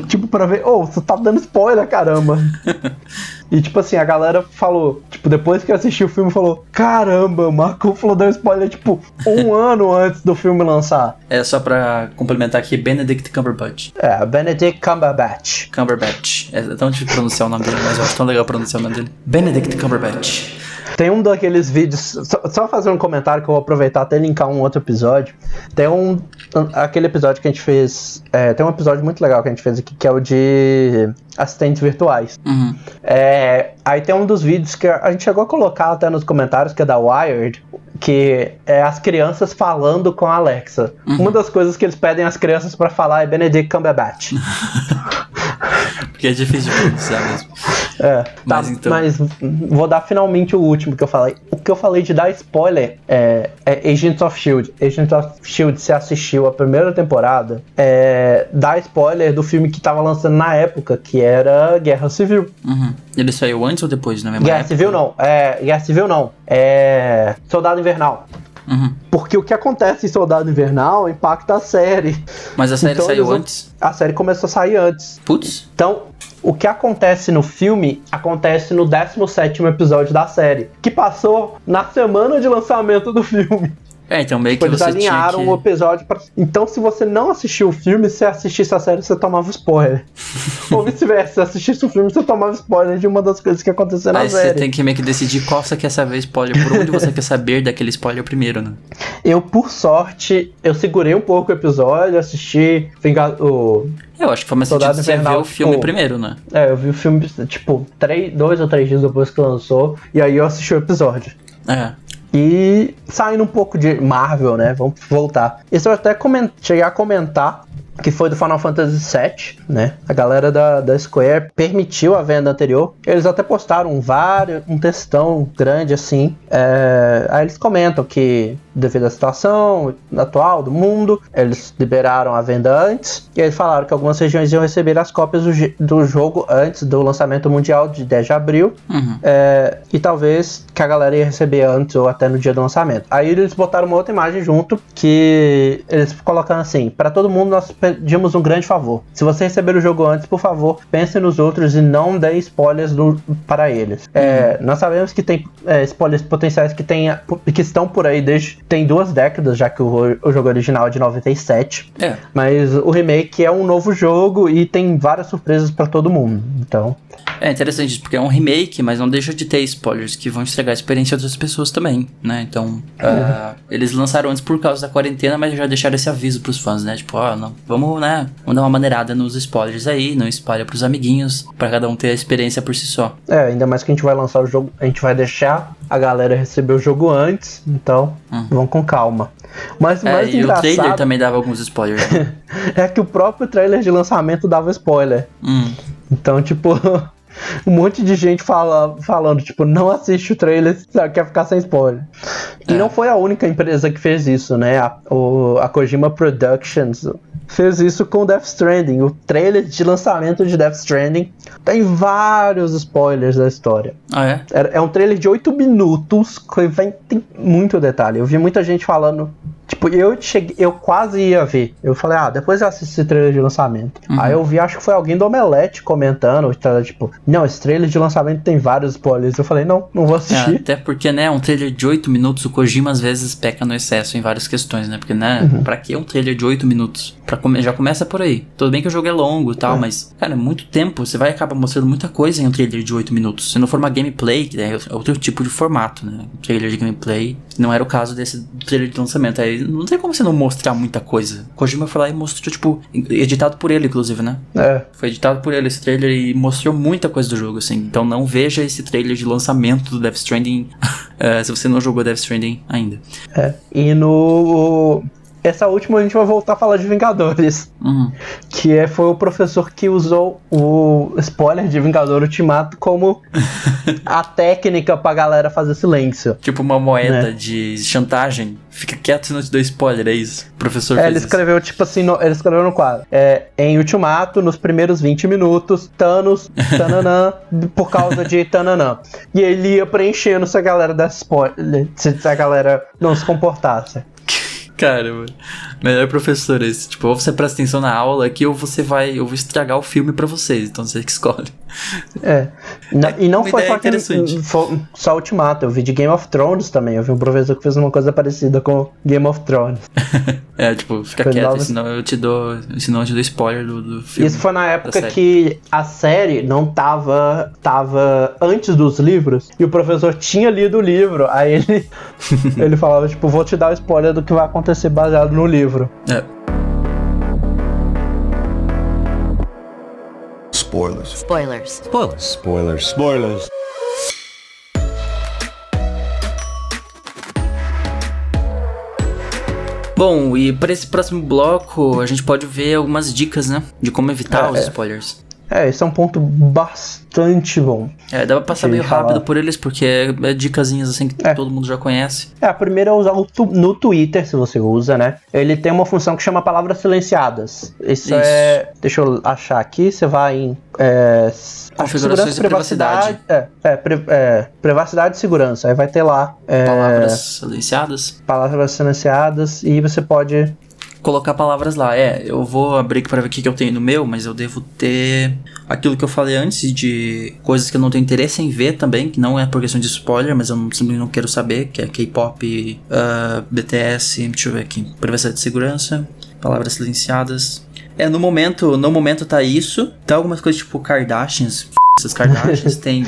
Tipo, pra ver, você tá dando spoiler, caramba. E tipo assim, a galera falou, tipo, depois que assistiu o filme, falou, caramba, o Mark Ruffalo deu spoiler, tipo, 1 ano antes do filme lançar. Só pra complementar aqui, Benedict Cumberbatch. Benedict Cumberbatch. Cumberbatch. É tão difícil pronunciar o nome dele, mas eu acho tão legal pronunciar o nome dele. Benedict Cumberbatch. Tem um daqueles vídeos, só fazer um comentário que eu vou aproveitar até linkar um outro episódio. Tem aquele episódio que a gente fez, tem um episódio muito legal que a gente fez aqui, que é o de assistentes virtuais. Aí tem um dos vídeos que a gente chegou a colocar até nos comentários, que é da Wired, que é as crianças falando com a Alexa. Uma das coisas que eles pedem às crianças pra falar é Benedict Cumberbatch. Porque é difícil de pronunciar mesmo. Mas vou dar finalmente o último que eu falei. O que eu falei de dar spoiler é Agents of S.H.I.E.L.D. Agents of S.H.I.E.L.D. se assistiu a primeira temporada, dá spoiler do filme que tava lançando na época, que era Guerra Civil. Ele saiu antes ou depois, na mesma Guerra época? Civil não. Guerra Civil não. Soldado Invernal. Porque o que acontece em Soldado Invernal impacta a série. Mas a série Então, saiu eles vão- antes? A série começou a sair antes. Putz. Então, o que acontece no filme acontece no 17º episódio da série, que passou na semana de lançamento do filme. Então meio que Eles você tinha alinharam o episódio pra... Então, se você não assistiu o filme, se assistisse a série, você tomava spoiler. Ou vice-versa, se assistisse o filme, você tomava spoiler de uma das coisas que aconteceu na Aí série. você tem que meio que decidir qual você quer saber spoiler, por onde você quer saber daquele spoiler primeiro, né? Eu, por sorte, eu segurei um pouco o episódio, assisti Eu acho que foi mais sentido Soldado você ver Invernal, o filme tipo, primeiro, né? Eu vi o filme, tipo, 2 ou 3 dias depois que lançou, e aí eu assisti o episódio. E saindo um pouco de Marvel, né? Vamos voltar. Isso eu até cheguei a comentar, que foi do Final Fantasy VII, né? A galera da Square permitiu a venda anterior. Eles até postaram um textão grande assim. Aí eles comentam que, devido à situação atual do mundo, eles liberaram a venda antes. E eles falaram que algumas regiões iam receber as cópias do jogo antes do lançamento mundial de 10 de abril. E talvez que a galera ia receber antes ou até no dia do lançamento. Aí eles botaram uma outra imagem junto, que eles colocando assim: para todo mundo nós pedimos um grande favor. Se você receber o jogo antes, por favor, pense nos outros e não dê spoilers para eles. Nós sabemos que tem spoilers potenciais que estão por aí tem 2 décadas, já que o jogo original é de 97. Mas o remake é um novo jogo e tem várias surpresas para todo mundo. Então... É interessante isso, porque é um remake, mas não deixa de ter spoilers que vão estragar a experiência de outras pessoas também, né? Então, eles lançaram antes por causa da quarentena, mas já deixaram esse aviso pros fãs, né? Tipo, não, vamos dar uma maneirada nos spoilers aí, não espalha pros amiguinhos, pra cada um ter a experiência por si só. Ainda mais que a gente vai lançar o jogo, a gente vai deixar a galera receber o jogo antes, então vamos com calma. Mas o mais e engraçado... o trailer também dava alguns spoilers. É que o próprio trailer de lançamento dava spoiler. Então, tipo... um monte de gente falando, tipo, não assiste o trailer, quer ficar sem spoiler. E não foi a única empresa que fez isso, né? A Kojima Productions fez isso com Death Stranding. O trailer de lançamento de Death Stranding tem vários spoilers da história. É um trailer de 8 minutos que tem muito detalhe. Eu vi muita gente falando... Tipo, eu quase ia ver. Eu falei, depois eu assisto esse trailer de lançamento. Aí eu vi, acho que foi alguém do Omelete comentando, tipo, não, esse trailer de lançamento tem vários spoilers. Eu falei, não vou assistir. Até porque, né, um trailer de 8 minutos, o Kojima às vezes peca no excesso em várias questões, né? Porque, né, pra que um trailer de 8 minutos? Já começa por aí. Tudo bem que o jogo é longo e tal, mas, cara, é muito tempo. Você vai acabar mostrando muita coisa em um trailer de 8 minutos. Se não for uma gameplay, que é outro tipo de formato, né? Um trailer de gameplay não era o caso desse trailer de lançamento. Aí não tem como você não mostrar muita coisa. Kojima foi lá e mostrou, tipo, editado por ele, inclusive, né? Foi editado por ele esse trailer e mostrou muita coisa do jogo, assim. Então não veja esse trailer de lançamento do Death Stranding se você não jogou Death Stranding ainda. E essa última a gente vai voltar a falar de Vingadores. Que foi o professor que usou o spoiler de Vingador Ultimato como a técnica pra galera fazer silêncio. Tipo uma moeda de chantagem. Fica quieto e não te dou spoiler, é isso? O professor fez ele escreveu, tipo assim, ele escreveu no quadro. Em Ultimato, nos primeiros 20 minutos, Thanos, tananã, por causa de tananã. E ele ia preenchendo se a galera desse spoiler, se a galera não se comportasse. Cara, mano, melhor professor esse. Tipo, ou você presta atenção na aula aqui, ou eu vou estragar o filme pra vocês. Então você que escolhe. E não foi só Ultimato. Eu vi de Game of Thrones também. Eu vi um professor que fez uma coisa parecida com Game of Thrones. Tipo, fica quieto, senão eu te dou spoiler do filme. Isso foi na época que a série não tava antes dos livros. E o professor tinha lido o livro. Aí ele falava, tipo, vou te dar o spoiler do que vai acontecer baseado no livro. Spoilers. Bom, e para esse próximo bloco a gente pode ver algumas dicas, né? De como evitar os spoilers. Esse é um ponto bastante bom. Dá pra passar meio falar. rápido por eles, porque é dicasinhas assim que todo mundo já conhece. A primeira é usar no Twitter, se você usa, né? Ele tem uma função que chama palavras silenciadas. Isso. Deixa eu achar aqui, você vai em... configurações de privacidade. Privacidade e segurança. Aí vai ter lá... palavras silenciadas. Palavras silenciadas e você pode... colocar palavras lá. Eu vou abrir aqui pra ver o que eu tenho no meu, mas eu devo ter aquilo que eu falei antes de coisas que eu não tenho interesse em ver também, que não é por questão de spoiler, mas eu simplesmente não quero saber, que é K-pop, BTS, deixa eu ver aqui, privacidade e segurança, palavras silenciadas. No momento tá isso. Tem algumas coisas tipo Kardashians. Essas Kardashians tem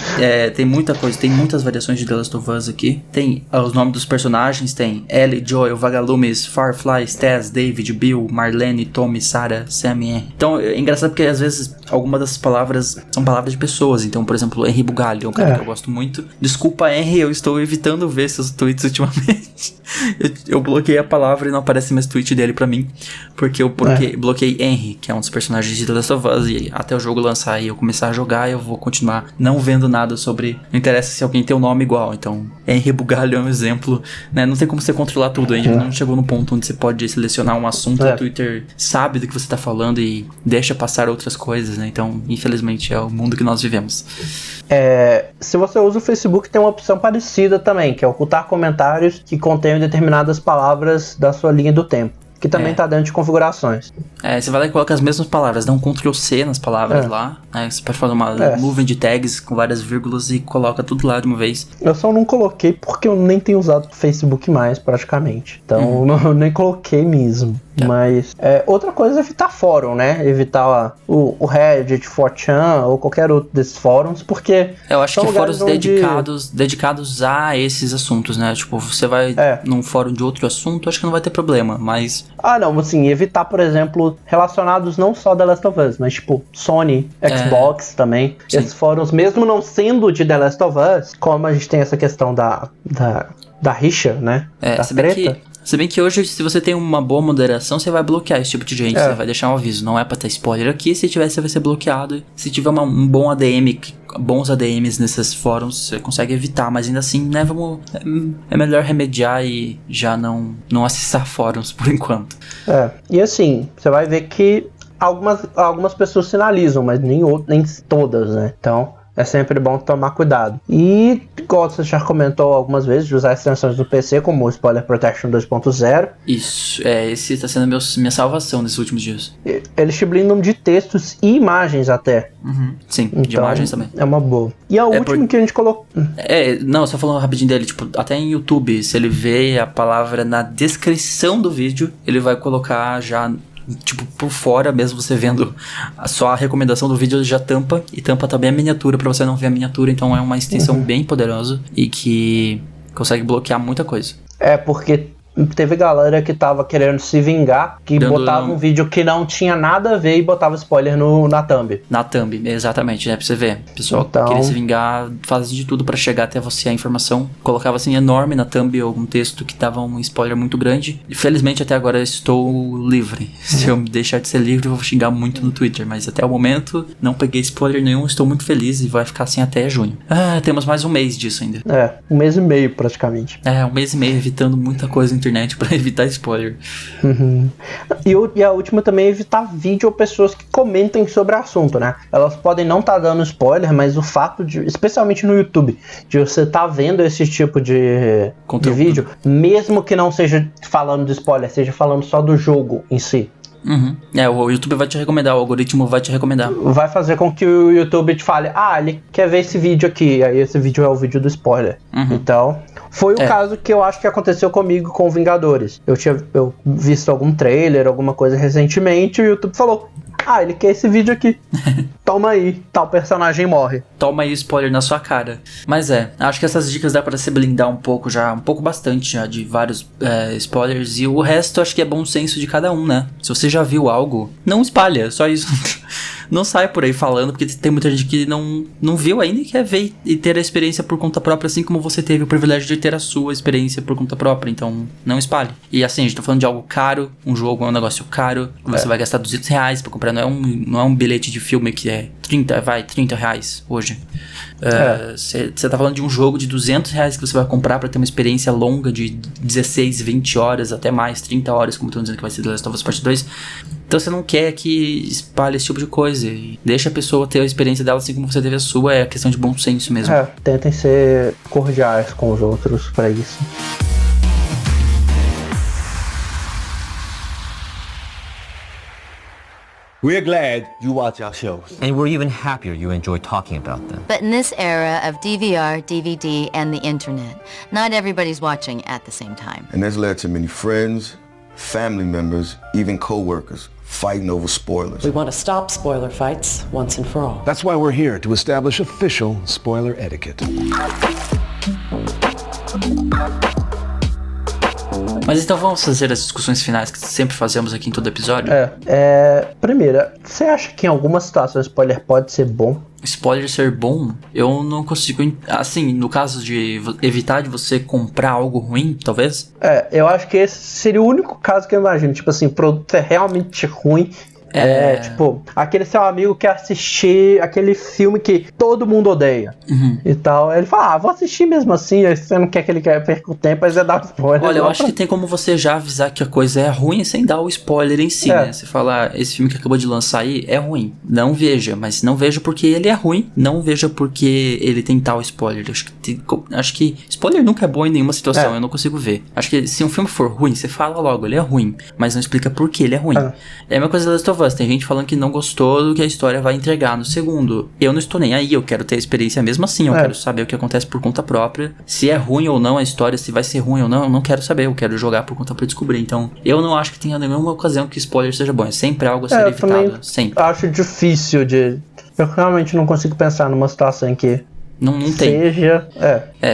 muita coisa, tem muitas variações de The Last of Us aqui. Tem os nomes dos personagens, tem Ellie, Joel, Vagalumes, Firefly, Tess, David, Bill, Marlene, Tommy, Sarah, Sam e Henry. Então é engraçado porque às vezes algumas das palavras são palavras de pessoas. Então, por exemplo, Henry Bugalho é um cara que eu gosto muito. Desculpa, Henry, eu estou evitando ver seus tweets ultimamente. eu bloqueei a palavra e não aparece mais tweet dele pra mim. Porque eu bloqueei Henry, que é um dos personagens de The Last of Us. E até o jogo lançar e eu começar a jogar, eu vou continuar não vendo nada sobre... Não interessa se alguém tem um nome igual. Então, Henry Bugalho é um exemplo, né? Não tem como você controlar tudo. A gente não chegou no ponto onde você pode selecionar um assunto. O Twitter sabe do que você tá falando e deixa passar outras coisas, né? Então, infelizmente, é o mundo que nós vivemos. Se você usa o Facebook, tem uma opção parecida também, que é ocultar comentários que contenham determinadas palavras da sua linha do tempo, que também tá dentro de configurações. Você vai lá e coloca as mesmas palavras, dá um Ctrl+C nas palavras lá, você pode fazer uma nuvem de tags com várias vírgulas e coloca tudo lá de uma vez. Eu só não coloquei porque eu nem tenho usado o Facebook mais, praticamente. Então, eu nem coloquei mesmo. Mas, outra coisa é evitar fórum, né? Evitar o Reddit, 4chan ou qualquer outro desses fóruns, porque... Eu acho que fóruns dedicados a esses assuntos, né? Tipo, você vai num fórum de outro assunto, acho que não vai ter problema, mas... não, assim, evitar, por exemplo, relacionados não só The Last of Us, mas tipo, Sony, Xbox também. Sim. Esses fóruns, mesmo não sendo de The Last of Us, como a gente tem essa questão da rixa, né? Da treta. Se bem que hoje, se você tem uma boa moderação, você vai bloquear esse tipo de gente, você vai deixar um aviso. Não é pra ter spoiler aqui, se tiver, você vai ser bloqueado. Se tiver um bom ADM, bons ADMs nesses fóruns, você consegue evitar, mas ainda assim, né, é melhor remediar e já não acessar fóruns por enquanto. E assim, você vai ver que algumas pessoas sinalizam, mas nem todas, né? Então... é sempre bom tomar cuidado. E, igual você já comentou algumas vezes, de usar extensões do PC, como o Spoiler Protection 2.0. Isso, esse está sendo minha salvação nesses últimos dias. Eles te blindam de textos e imagens até. Sim, então, de imagens também. É uma boa. E a última que a gente colocou... não, só falando rapidinho dele, tipo, até em YouTube, se ele vê a palavra na descrição do vídeo, ele vai colocar já... tipo, por fora, mesmo você vendo só a recomendação do vídeo, ele já tampa, e tampa também a miniatura pra você não ver a miniatura, então é uma extensão bem poderosa e que consegue bloquear muita coisa. Porque teve galera que tava querendo se vingar, que botava um vídeo que não tinha nada a ver e botava spoiler na thumb. Na thumb, exatamente, né? Pra você ver. O pessoal queria se vingar, fazia de tudo pra chegar até você a informação. Colocava assim enorme na thumb algum texto que dava um spoiler muito grande. E felizmente até agora eu estou livre. Se eu deixar de ser livre, eu vou xingar muito no Twitter. Mas até o momento não peguei spoiler nenhum, estou muito feliz e vai ficar assim até junho. Temos mais um mês disso ainda. Um mês e meio praticamente. Um mês e meio evitando muita coisa na internet pra evitar spoiler. E a última também é evitar vídeo ou pessoas que comentem sobre o assunto, né? Elas podem não estar dando spoiler, mas o fato de, especialmente no YouTube, de você estar vendo esse tipo de vídeo, mesmo que não seja falando de spoiler, seja falando só do jogo em si. O YouTube vai te recomendar, o algoritmo vai te recomendar. Vai fazer com que o YouTube te fale, ele quer ver esse vídeo aqui, aí esse vídeo é o vídeo do spoiler. Então, foi o caso que eu acho que aconteceu comigo com Vingadores. Eu tinha visto algum trailer, alguma coisa recentemente, e o YouTube falou, ele quer esse vídeo aqui. Toma aí, tal personagem morre. Toma aí o spoiler na sua cara. Mas acho que essas dicas dá pra se blindar um pouco bastante já de vários spoilers. E o resto acho que é bom senso de cada um, né? Se você já viu algo, não espalha, só isso. Não sai por aí falando, porque tem muita gente que não viu ainda e quer ver e ter a experiência por conta própria, assim como você teve o privilégio de ter a sua experiência por conta própria. Então, não espalhe. E assim, a gente tá falando de algo caro, um jogo é um negócio caro, você vai gastar R$200 pra comprar, não é um bilhete de filme que 30 reais hoje. Você tá falando de um jogo de 200 reais que você vai comprar pra ter uma experiência longa de 16, 20 horas, até mais, 30 horas, como estão dizendo que vai ser The Last of Us Part 2. Então você não quer que espalhe esse tipo de coisa. E deixa a pessoa ter a experiência dela assim como você teve a sua. É questão de bom senso mesmo. Tentem ser cordiais com os outros pra isso. We're glad you watch our shows. And we're even happier you enjoy talking about them. But in this era of DVR, DVD, and the internet, not everybody's watching at the same time. And that's led to many friends, family members, even co-workers fighting over spoilers. We want to stop spoiler fights once and for all. That's why we're here, to establish official spoiler etiquette. Mas então vamos fazer as discussões finais que sempre fazemos aqui em todo episódio? Primeiro, você acha que em algumas situações spoiler pode ser bom? Spoiler ser bom, eu não consigo... Assim, no caso de evitar de você comprar algo ruim, talvez? Eu acho que esse seria o único caso que eu imagino. Tipo assim, o produto é realmente ruim. Tipo, aquele seu amigo quer assistir aquele filme que todo mundo odeia e tal. Ele fala, vou assistir mesmo assim. Aí você não quer que ele perca o tempo, aí você dá um spoiler. Olha, eu acho que tem como você já avisar que a coisa é ruim sem dar o spoiler em si, né? Você fala, esse filme que acabou de lançar aí é ruim. Não veja, mas não veja porque ele é ruim. Não veja porque ele tem tal spoiler. Acho que spoiler nunca é bom em nenhuma situação, eu não consigo ver. Acho que se um filme for ruim, você fala logo, ele é ruim, mas não explica por que ele é ruim. É a mesma coisa da Last of Us. Tem gente falando que não gostou do que a história vai entregar no segundo. Eu não estou nem aí, eu quero ter a experiência mesmo assim, eu quero saber o que acontece por conta própria. Se é ruim ou não a história, se vai ser ruim ou não, eu não quero saber, eu quero jogar por conta pra descobrir. Então, eu não acho que tenha nenhuma ocasião que spoiler seja bom, é sempre algo a ser evitado, sempre. Acho difícil eu realmente não consigo pensar numa situação em que não tem.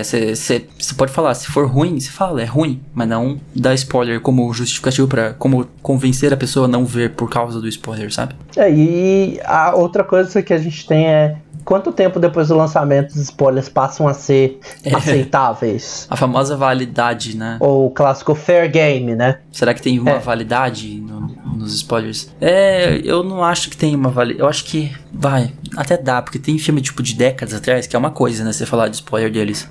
Você você pode falar, se for ruim, você fala, é ruim, mas não dá spoiler como justificativo pra como convencer a pessoa a não ver por causa do spoiler, sabe? E a outra coisa que a gente tem é quanto tempo depois do lançamento os spoilers passam a ser aceitáveis? A famosa validade, né? Ou o clássico fair game, né? Será que tem uma validade nos spoilers? Eu não acho que tem uma validade. Eu acho que até dá, porque tem filme tipo de décadas atrás que é uma coisa, né? Você falar de spoiler deles.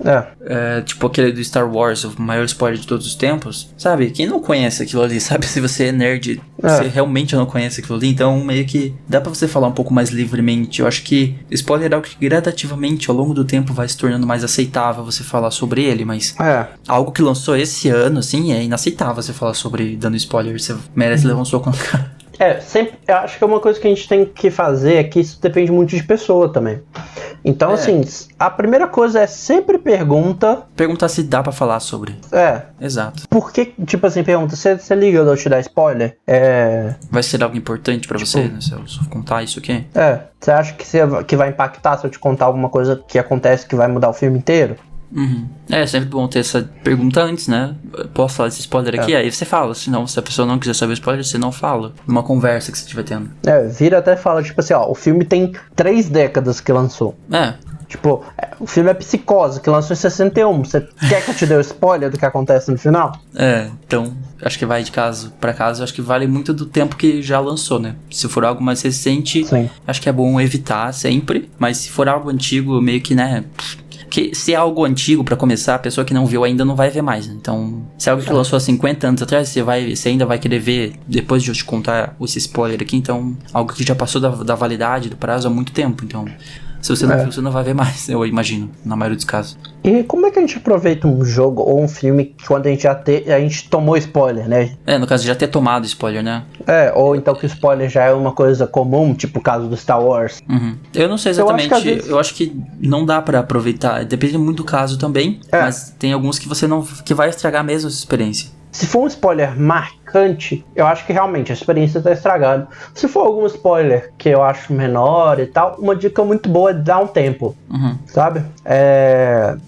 Tipo aquele do Star Wars, o maior spoiler de todos os tempos. Sabe? Quem não conhece aquilo ali, sabe? Se você é nerd, você realmente não conhece aquilo ali, então meio que dá pra você falar um pouco mais livremente. Eu acho que spoiler é algo que gradativamente ao longo do tempo vai se tornando mais aceitável você falar sobre ele, mas algo que lançou esse ano, assim, é inaceitável você falar sobre dando spoiler. Você merece levar um soco na cara. Sempre, eu acho que é uma coisa que a gente tem que fazer é que isso depende muito de pessoa também. Então, assim, a primeira coisa é sempre perguntar se dá pra falar sobre. Exato. Por que, tipo assim, pergunta, você liga eu te dar spoiler? Vai ser algo importante pra você, né? Se eu contar isso aqui? Você acha que vai impactar se eu te contar alguma coisa que acontece que vai mudar o filme inteiro? É sempre bom ter essa pergunta antes, né? Posso falar esse spoiler aqui? Aí você fala, senão se a pessoa não quiser saber o spoiler, você não fala. Numa conversa que você estiver tendo. Vira até fala, tipo assim, o filme tem 3 décadas que lançou. Tipo, o filme é Psicose, que lançou em 61. Você quer que eu te dê o spoiler do que acontece no final? Então, acho que vai de caso pra caso. Acho que vale muito do tempo que já lançou, né? Se for algo mais recente, acho que é bom evitar sempre. Mas se for algo antigo, meio que, né... Porque se é algo antigo, pra começar, a pessoa que não viu ainda não vai ver mais, né? Então, se é algo que lançou há 50 anos atrás, você ainda vai querer ver depois de eu te contar esse spoiler aqui. Então, algo que já passou da validade, do prazo há muito tempo. Então, se você não viu, você não vai ver mais, eu imagino, na maioria dos casos. E como é que a gente aproveita um jogo ou um filme quando a gente tomou spoiler, né? No caso de já ter tomado spoiler, né? Ou então que o spoiler já é uma coisa comum, tipo o caso do Star Wars. Eu não sei exatamente, eu acho que não dá pra aproveitar, depende muito do caso também, mas tem alguns que você não, que vai estragar mesmo essa experiência. Se for um spoiler marcante, eu acho que realmente a experiência tá estragada. Se for algum spoiler que eu acho menor e tal, uma dica muito boa é dar um tempo, sabe?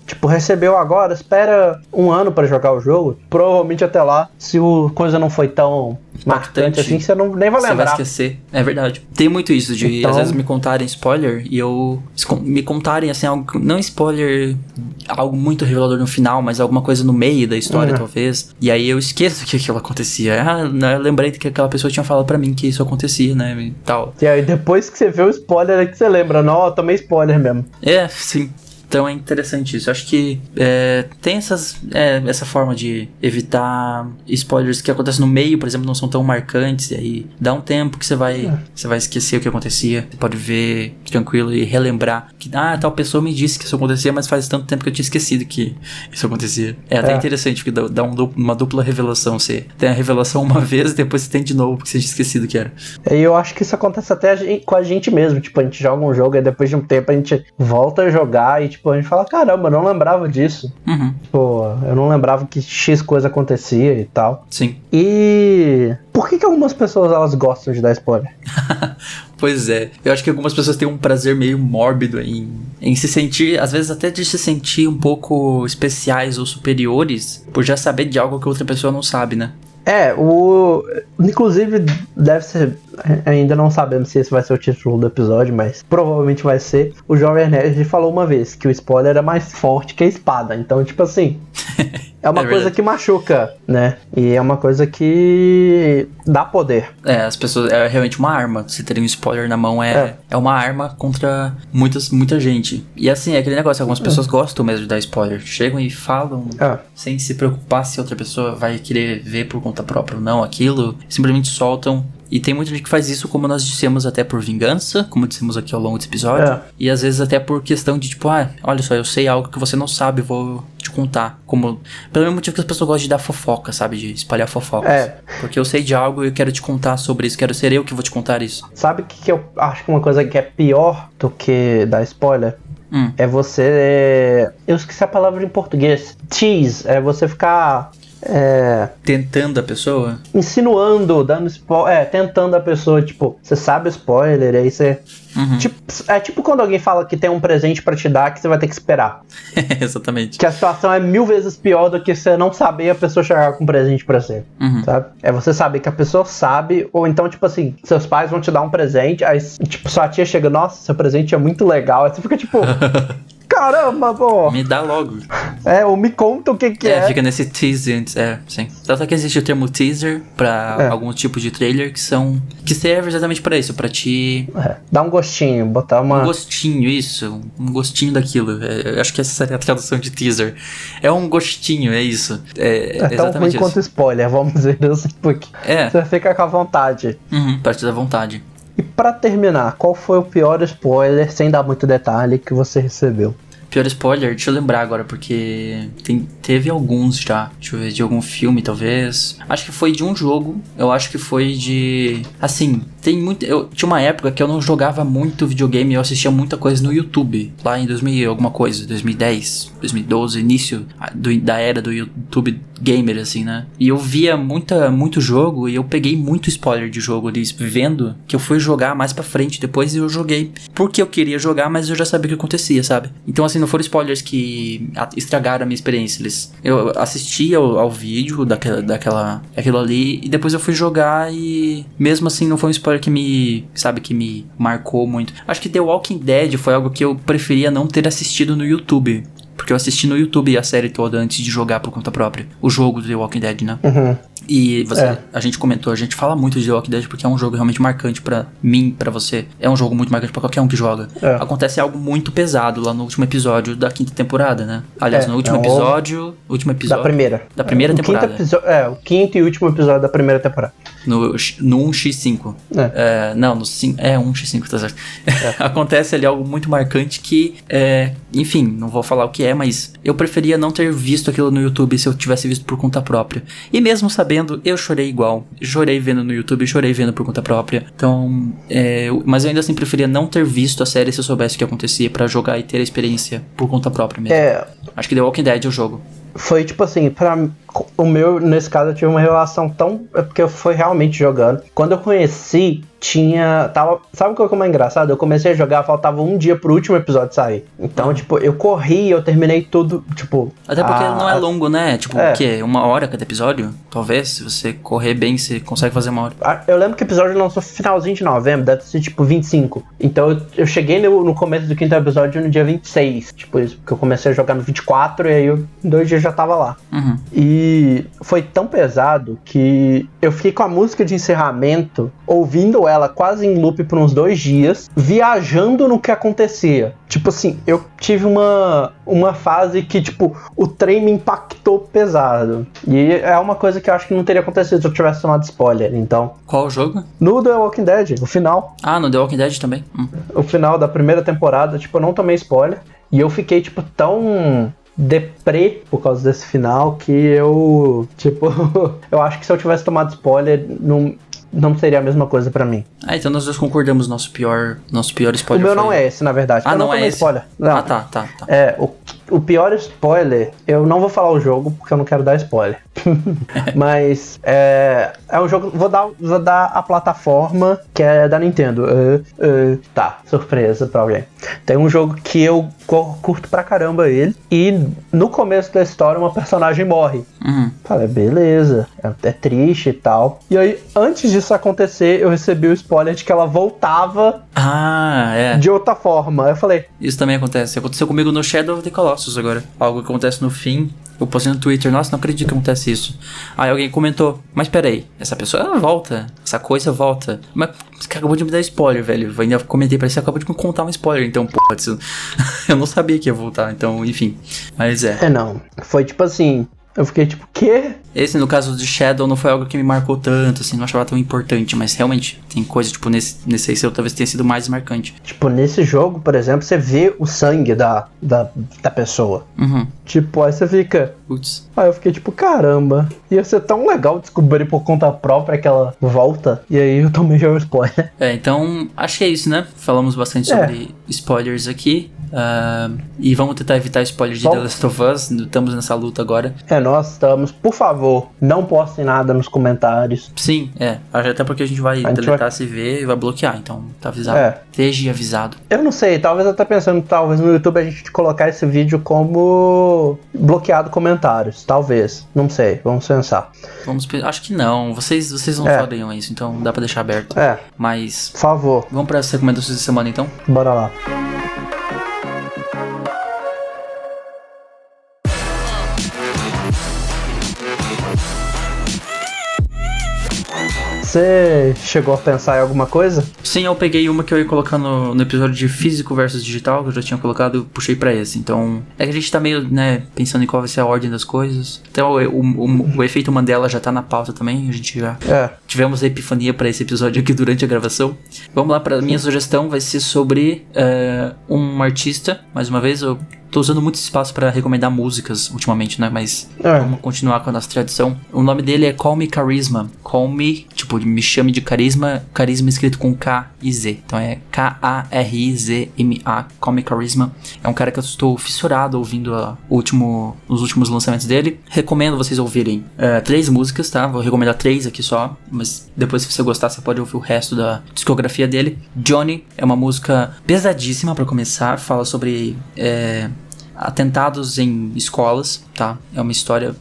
Tipo, recebeu agora, espera um ano pra jogar o jogo. Provavelmente até lá, se a coisa não foi tão marcante assim, você nem vai você lembrar. vai esquecer. É verdade. Tem muito isso de, Então- às vezes, me contarem spoiler e me contarem, assim, algo, não spoiler, algo muito revelador no final, mas alguma coisa no meio da história, talvez. E aí eu esqueço que aquilo acontecia. Eu lembrei que aquela pessoa tinha falado pra mim que isso acontecia, né, e tal. E aí depois que você vê o spoiler é que você lembra, não, eu tomei spoiler mesmo. É, sim. Então é interessante isso. Acho que tem essa forma de evitar spoilers que acontecem no meio, por exemplo, não são tão marcantes. E aí dá um tempo que você vai esquecer o que acontecia. Você pode ver tranquilo e relembrar que tal pessoa me disse que isso acontecia, mas faz tanto tempo que eu tinha esquecido que isso acontecia. É até interessante, porque dá uma dupla revelação. Você tem a revelação uma vez e depois você tem de novo, porque você tinha esquecido que era. E eu acho que isso acontece até com a gente mesmo. Tipo, a gente joga um jogo e depois de um tempo a gente volta a jogar e tipo, a gente fala, caramba, eu não lembrava disso. Tipo, eu não lembrava que X coisa acontecia e tal. Sim. E por que algumas pessoas elas gostam de dar spoiler? Pois é, eu acho que algumas pessoas têm um prazer meio mórbido em se sentir, às vezes até de se sentir um pouco especiais ou superiores por já saber de algo que outra pessoa não sabe, né? Inclusive, deve ser. Ainda não sabemos se esse vai ser o título do episódio, mas provavelmente vai ser. O Jovem Nerd falou uma vez que o spoiler é mais forte que a espada. Então, tipo assim. É uma coisa que machuca, né? E é uma coisa que dá poder. As pessoas. É realmente uma arma. Se terem um spoiler na mão é uma arma contra muita gente. E assim, é aquele negócio, algumas pessoas gostam mesmo de dar spoiler. Chegam e falam sem se preocupar se outra pessoa vai querer ver por conta própria ou não aquilo. Simplesmente soltam. E tem muita gente que faz isso, como nós dissemos, até por vingança, como dissemos aqui ao longo desse episódio. E às vezes até por questão de tipo, olha só, eu sei algo que você não sabe, vou te contar. Como, pelo mesmo motivo que as pessoas gostam de dar fofoca, sabe? De espalhar fofocas. Porque eu sei de algo e eu quero te contar sobre isso, quero ser eu que vou te contar isso. Sabe o que eu acho que uma coisa que é pior do que dar spoiler? É você... Eu esqueci a palavra em português. Tease. É você ficar... Tentando a pessoa? Insinuando, dando spoiler. Tentando a pessoa, tipo, você sabe o spoiler, aí você. Tipo quando alguém fala que tem um presente pra te dar que você vai ter que esperar. Exatamente. Que a situação é 1000 vezes pior do que você não saber a pessoa chegar com um presente pra você. Sabe? É você saber que a pessoa sabe, ou então, tipo assim, seus pais vão te dar um presente, aí, tipo, sua tia chega, nossa, seu presente é muito legal. Aí você fica tipo. Caramba, pô! Me dá logo. Ou me conta o que é. Fica nesse teaser antes, sim. Tanto que existe o termo teaser pra algum tipo de trailer que serve exatamente pra isso, pra te... Dar um gostinho, botar uma... Um gostinho, isso. Um gostinho daquilo. Eu acho que essa seria a tradução de teaser. É um gostinho, é isso. É tão exatamente ruim isso. quanto spoiler, vamos dizer assim, porque você fica com a vontade. Pra te dar vontade. E pra terminar, qual foi o pior spoiler, sem dar muito detalhe, que você recebeu? Pior spoiler, deixa eu lembrar agora, porque teve alguns já. Deixa eu ver, de algum filme, talvez. Acho que foi de um jogo. Eu acho que foi de... Assim, tem muito... Tinha uma época que eu não jogava muito videogame, eu assistia muita coisa no YouTube. Lá em 2000 alguma coisa, 2010, 2012, início da era do YouTube gamer, assim, né? E eu via muito jogo e eu peguei muito spoiler de jogo ali, vendo que eu fui jogar mais pra frente depois e eu joguei porque eu queria jogar, mas eu já sabia o que acontecia, sabe? Então, assim, não foram spoilers que estragaram a minha experiência. Eu assisti ao vídeo daquilo ali e depois eu fui jogar e mesmo assim não foi um spoiler que me marcou muito. Acho que The Walking Dead foi algo que eu preferia não ter assistido no YouTube. Porque eu assisti no YouTube a série toda antes de jogar por conta própria. O jogo do The Walking Dead, né? E a gente comentou, a gente fala muito de The Walking Dead porque é um jogo realmente marcante pra mim, pra você. É um jogo muito marcante pra qualquer um que joga. Acontece algo muito pesado lá no último episódio da 5ª temporada, né? Aliás, no último episódio... Da primeira. Da primeira temporada. O 5º e último episódio da primeira temporada. No 1x5. Não, no 1x5, tá certo. Acontece ali algo muito marcante que... enfim, não vou falar o que é, mas eu preferia não ter visto aquilo no YouTube se eu tivesse visto por conta própria. E mesmo sabendo, eu chorei igual. Chorei vendo no YouTube, chorei vendo por conta própria. Então, mas eu ainda assim preferia não ter visto a série se eu soubesse o que acontecia pra jogar e ter a experiência por conta própria mesmo. Acho que The Walking Dead é o jogo. Foi tipo assim, o meu, nesse caso, eu tive uma relação tão... É porque eu fui realmente jogando. Quando eu conheci, sabe o que é engraçado? Eu comecei a jogar, faltava um dia pro último episódio sair. Então, tipo, eu corri, eu terminei tudo, tipo... Até porque não é longo, né? Tipo, o quê? 1 hora cada episódio? Talvez, se você correr bem, você consegue fazer 1 hora. Eu lembro que o episódio lançou finalzinho de novembro, deve ser, tipo, 25. Então, eu cheguei no começo do 5º episódio no dia 26. Tipo, isso, porque eu comecei a jogar no 24 e aí em 2 dias já tava lá. Uhum. E foi tão pesado que eu fiquei com a música de encerramento, ouvindo ela quase em loop por uns 2 dias, viajando no que acontecia. Tipo assim, eu tive uma fase que, tipo, o trem me impactou pesado. E é uma coisa que eu acho que não teria acontecido se eu tivesse tomado spoiler, então... Qual o jogo? No The Walking Dead, o final. Ah, no The Walking Dead também? O final da primeira temporada, tipo, eu não tomei spoiler. E eu fiquei, tipo, tão... deprê por causa desse final que eu, tipo, eu acho que se eu tivesse tomado spoiler, não seria a mesma coisa pra mim. Então nós dois concordamos nosso pior spoiler. O meu não é esse, na verdade. Ah, eu não tomei é esse? spoiler. Não. Ah, tá. O pior spoiler, eu não vou falar o jogo porque eu não quero dar spoiler. Mas é um jogo, vou dar a plataforma que é da Nintendo. Tá, surpresa pra alguém. Tem um jogo que eu curto pra caramba ele, e no começo da história uma personagem morre. Falei, beleza, é triste e tal. E aí, antes disso acontecer, eu recebi o spoiler de que ela voltava de outra forma. Aí eu falei... Isso também acontece. Aconteceu comigo no Shadow of the Colossus agora. Algo que acontece no fim. Eu postei no Twitter, nossa, não acredito que acontece isso. Aí alguém comentou, mas peraí, essa pessoa ela volta, essa coisa volta. Mas você acabou de me dar spoiler, velho. Eu ainda comentei pra você, acabou de me contar um spoiler, então, porra, eu não sabia que ia voltar, então, enfim. Mas não, foi tipo assim... Eu fiquei tipo, quê? Esse, no caso de Shadow, não foi algo que me marcou tanto, assim, não achava tão importante, mas realmente tem coisa, tipo, nesse aí talvez tenha sido mais marcante. Tipo, nesse jogo, por exemplo, você vê o sangue da pessoa. Tipo, aí você fica... Putz. Aí eu fiquei tipo, caramba, ia ser tão legal descobrir por conta própria que ela volta, e aí eu tomei já o spoiler. Então, acho que é isso, né? Falamos bastante sobre spoilers aqui. E vamos tentar evitar spoilers de The Last of Us. Estamos nessa luta agora. Nós estamos. Por favor, não postem nada nos comentários. Sim, até porque a gente vai deletar se ver e vai bloquear. Então, tá avisado. Esteja avisado. Eu não sei, talvez eu tô pensando, talvez no YouTube a gente colocar esse vídeo como bloqueado comentários. Talvez, não sei, vamos pensar. Acho que não, vocês não fariam isso, então dá pra deixar aberto. Mas, por favor. Vamos para as recomendações da semana então? Bora lá. Você chegou a pensar em alguma coisa? Sim, eu peguei uma que eu ia colocar no episódio de físico versus digital, que eu já tinha colocado, e puxei pra esse. Então, é que a gente tá meio, né, pensando em qual vai ser a ordem das coisas. Então, o efeito Mandela já tá na pauta também, a gente já tivemos a epifania pra esse episódio aqui durante a gravação. Vamos lá, pra minha sugestão vai ser sobre um artista, mais uma vez, eu tô usando muito espaço pra recomendar músicas ultimamente, né? Mas vamos continuar com a nossa tradição. O nome dele é Call Me Charisma. Call Me, tipo, me chame de carisma. Carisma escrito com K e Z. Então é K-A-R-I-Z-M-A. Call Me Charisma. É um cara que eu estou fissurado ouvindo os últimos lançamentos dele. Recomendo vocês ouvirem 3 músicas, tá? Vou recomendar 3 aqui só. Mas depois, se você gostar, você pode ouvir o resto da discografia dele. Johnny é uma música pesadíssima pra começar. Fala sobre... atentados em escolas, tá? É uma história...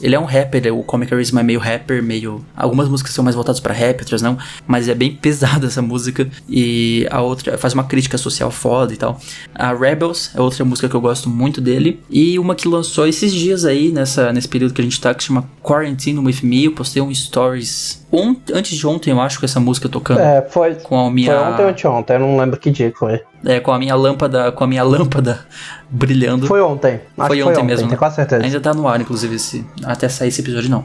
ele é um rapper, o Call Me Charisma é meio rapper, meio... Algumas músicas são mais voltadas pra rap, outras não, mas é bem pesada essa música, e a outra faz uma crítica social foda e tal. A Rebels é outra música que eu gosto muito dele, e uma que lançou esses dias aí, nesse período que a gente tá, que se chama Quarantine With Me. Eu postei um stories antes de ontem, eu acho, com essa música tocando. Foi ontem ou anteontem, eu não lembro que dia que foi. Com a minha lâmpada brilhando. Foi ontem. Foi ontem mesmo. Tenho quase certeza. Ainda tá no ar, inclusive, até sair esse episódio, não.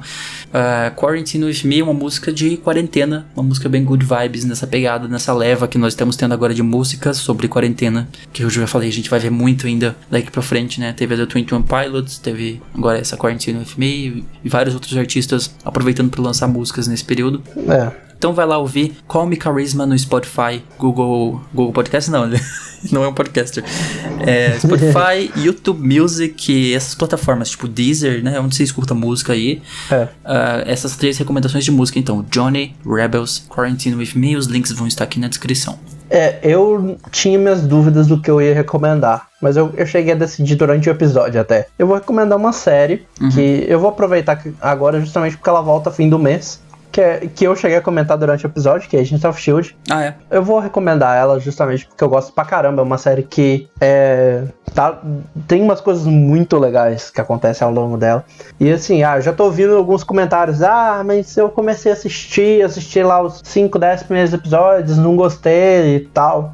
Quarantine With Me é uma música de quarentena, uma música bem good vibes, nessa pegada, nessa leva que nós estamos tendo agora de músicas sobre quarentena, que eu já falei, a gente vai ver muito ainda daqui pra frente, né? Teve a The 21 Pilots, teve agora essa Quarantine With Me, e vários outros artistas aproveitando pra lançar músicas nesse período. Então vai lá ouvir Call Me Charisma no Spotify, Google Podcast não, ele não é um podcaster. Spotify, YouTube Music, essas plataformas tipo Deezer, né, onde você escuta música aí. Essas 3 recomendações de música, então, Johnny, Rebels, Quarantine With Me, os links vão estar aqui na descrição. Eu tinha minhas dúvidas do que eu ia recomendar, mas eu cheguei a decidir durante o episódio até. Eu vou recomendar uma série que eu vou aproveitar agora justamente porque ela volta fim do mês, que eu cheguei a comentar durante o episódio, que é Agents of S.H.I.E.L.D. Eu vou recomendar ela justamente porque eu gosto pra caramba. É uma série que tem umas coisas muito legais que acontecem ao longo dela. E assim, já tô ouvindo alguns comentários. Mas eu comecei a assisti lá os 5, 10 primeiros episódios, não gostei e tal.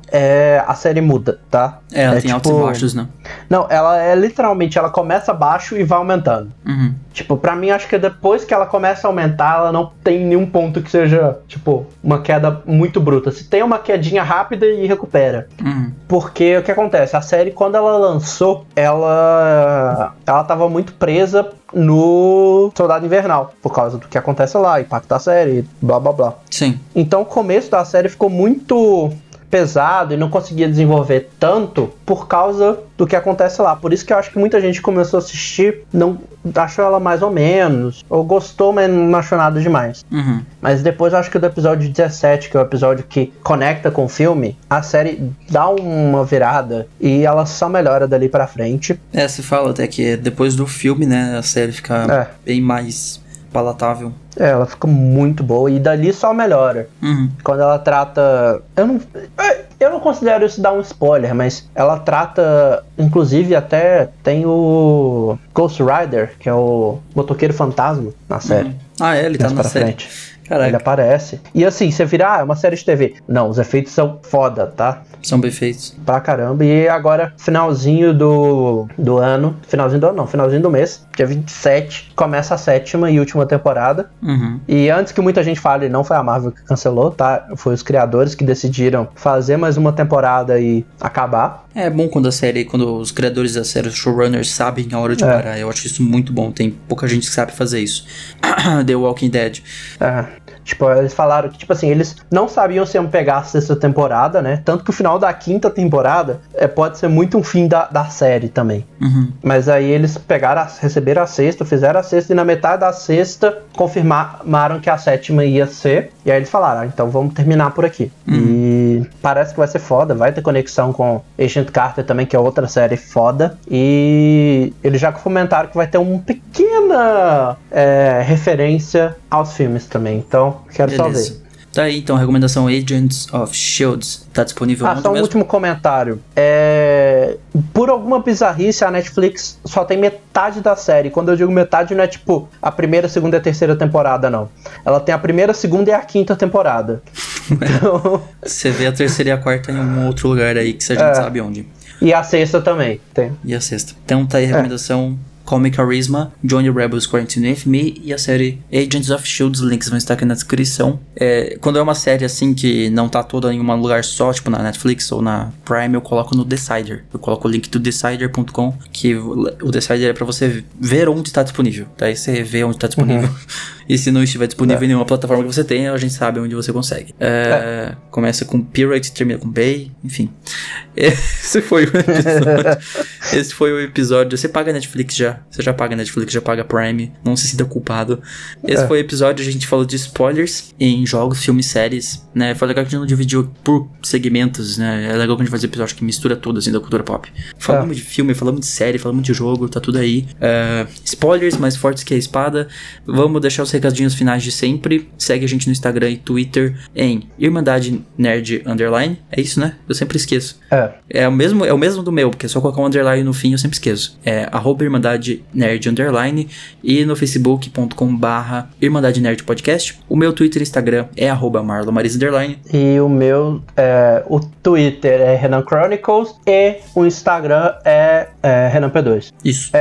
A série muda, tá? Ela tem altos e baixos, né? Não, ela literalmente, ela começa baixo e vai aumentando. Tipo, pra mim, acho que depois que ela começa a aumentar, ela não tem nenhum ponto que seja, tipo, uma queda muito bruta. Se tem uma quedinha rápida e recupera. Porque o que acontece? A série, quando ela lançou, ela tava muito presa no Soldado Invernal, por causa do que acontece lá, impacto da série, blá blá blá. Sim. Então o começo da série ficou muito pesado e não conseguia desenvolver tanto por causa do que acontece lá. Por isso que eu acho que muita gente começou a assistir, não achou ela mais ou menos, ou gostou, mas não achou nada demais. Mas depois eu acho que do episódio 17, que é o episódio que conecta com o filme, a série dá uma virada e ela só melhora dali pra frente. Se fala até que depois do filme, né, a série fica bem mais palatável. Ela fica muito boa e dali só melhora. Quando ela trata... Eu não considero isso dar um spoiler, mas ela trata... Inclusive até tem o Ghost Rider, que é o motoqueiro fantasma na série. Ele tá na série. Caraca. Ele aparece. E assim, você vira, é uma série de TV. Não, os efeitos são foda, tá? São bem feitos. Pra caramba. E agora, finalzinho do ano. Finalzinho do ano, não. Finalzinho do mês. Dia 27. Começa a 7ª e última temporada. E antes que muita gente fale, não foi a Marvel que cancelou, tá? Foi os criadores que decidiram fazer mais uma temporada e acabar. É bom quando os criadores da série, os showrunners, sabem a hora de parar. Eu acho isso muito bom. Tem pouca gente que sabe fazer isso. The Walking Dead. Tipo, eles falaram que, tipo assim, eles não sabiam se iam pegar a 6ª temporada, né? Tanto que o final da 5ª temporada pode ser muito um fim da série também. Mas aí eles receberam a 6ª, fizeram a 6ª e na metade da 6ª confirmaram que a 7ª ia ser. E aí eles falaram, então vamos terminar por aqui. E parece que vai ser foda, vai ter conexão com Agent Carter também, que é outra série foda. E eles já comentaram que vai ter uma pequena referência aos filmes também. Então, quero só ver. Tá aí, então, a recomendação Agents of S.H.I.E.L.D. tá disponível onde só um mesmo? último comentário. Por alguma bizarrice, a Netflix só tem metade da série. Quando eu digo metade, não é tipo a 1ª, 2ª e 3ª temporada, não. Ela tem a 1ª, 2ª e a 5ª temporada. Então... Você vê a 3ª e a 4ª em um outro lugar aí que a gente sabe onde. E a 6ª também. Tem. E a 6ª. Então tá aí a recomendação... Call Me Charisma, Johnny Rebels, Quarantine With Me e a série Agents of S.H.I.E.L.D. Os links vão estar aqui na descrição. Quando é uma série assim que não tá toda em um lugar só, tipo na Netflix ou na Prime, eu coloco no Decider. Eu coloco o link do Decider.com, que o Decider é pra você ver onde tá disponível. Daí você vê onde tá disponível. E se não estiver disponível em nenhuma plataforma que você tenha, a gente sabe onde você consegue. Começa com Pirate, termina com Bay, enfim. Esse foi o episódio. Esse foi o episódio. Você paga Netflix já. Você já paga Netflix, já paga Prime. Não se sinta culpado. Esse foi o episódio. A gente falou de spoilers em jogos, filmes, séries, né? Foi legal que a gente não dividiu por segmentos, né? É legal que a gente faz episódio que mistura tudo, assim, da cultura pop. Falamos de filme, falamos de série, falamos de jogo, tá tudo aí. Spoilers mais fortes que a espada. Vamos deixar os recadinhos finais de sempre. Segue a gente no Instagram e Twitter em Irmandade Nerd _. É isso, né? Eu sempre esqueço. É o mesmo do meu, porque é só colocar um underline no fim, eu sempre esqueço. É @Irmandade Nerd _ e no facebook.com/Irmandade Nerd Podcast. O meu Twitter e Instagram é @MarloMaris _ E o meu, o Twitter é Renan Chronicles e o Instagram é Renan P2. Isso.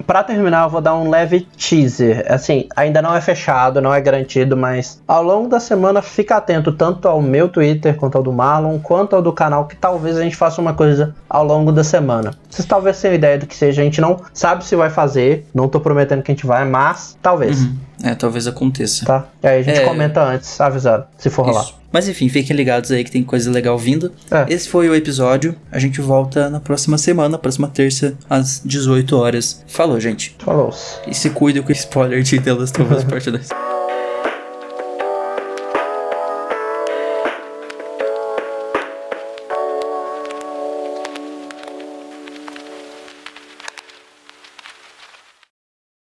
Pra terminar, eu vou dar um leve teaser. Assim, ainda não é fechado, não é garantido, mas ao longo da semana fica atento tanto ao meu Twitter quanto ao do Marlon, quanto ao do canal, que talvez a gente faça uma coisa ao longo da semana. Vocês talvez tenham ideia do que seja, a gente não sabe se vai fazer, não tô prometendo que a gente vai, mas talvez. Talvez aconteça. Tá? Aí a gente comenta antes, avisado, se for rolar. Mas enfim, fiquem ligados aí que tem coisa legal vindo. Esse foi o episódio. A gente volta na próxima semana, próxima terça, às 18 horas. Falou, gente. Falou. E se cuide com o spoiler de The Last of Us Part 2.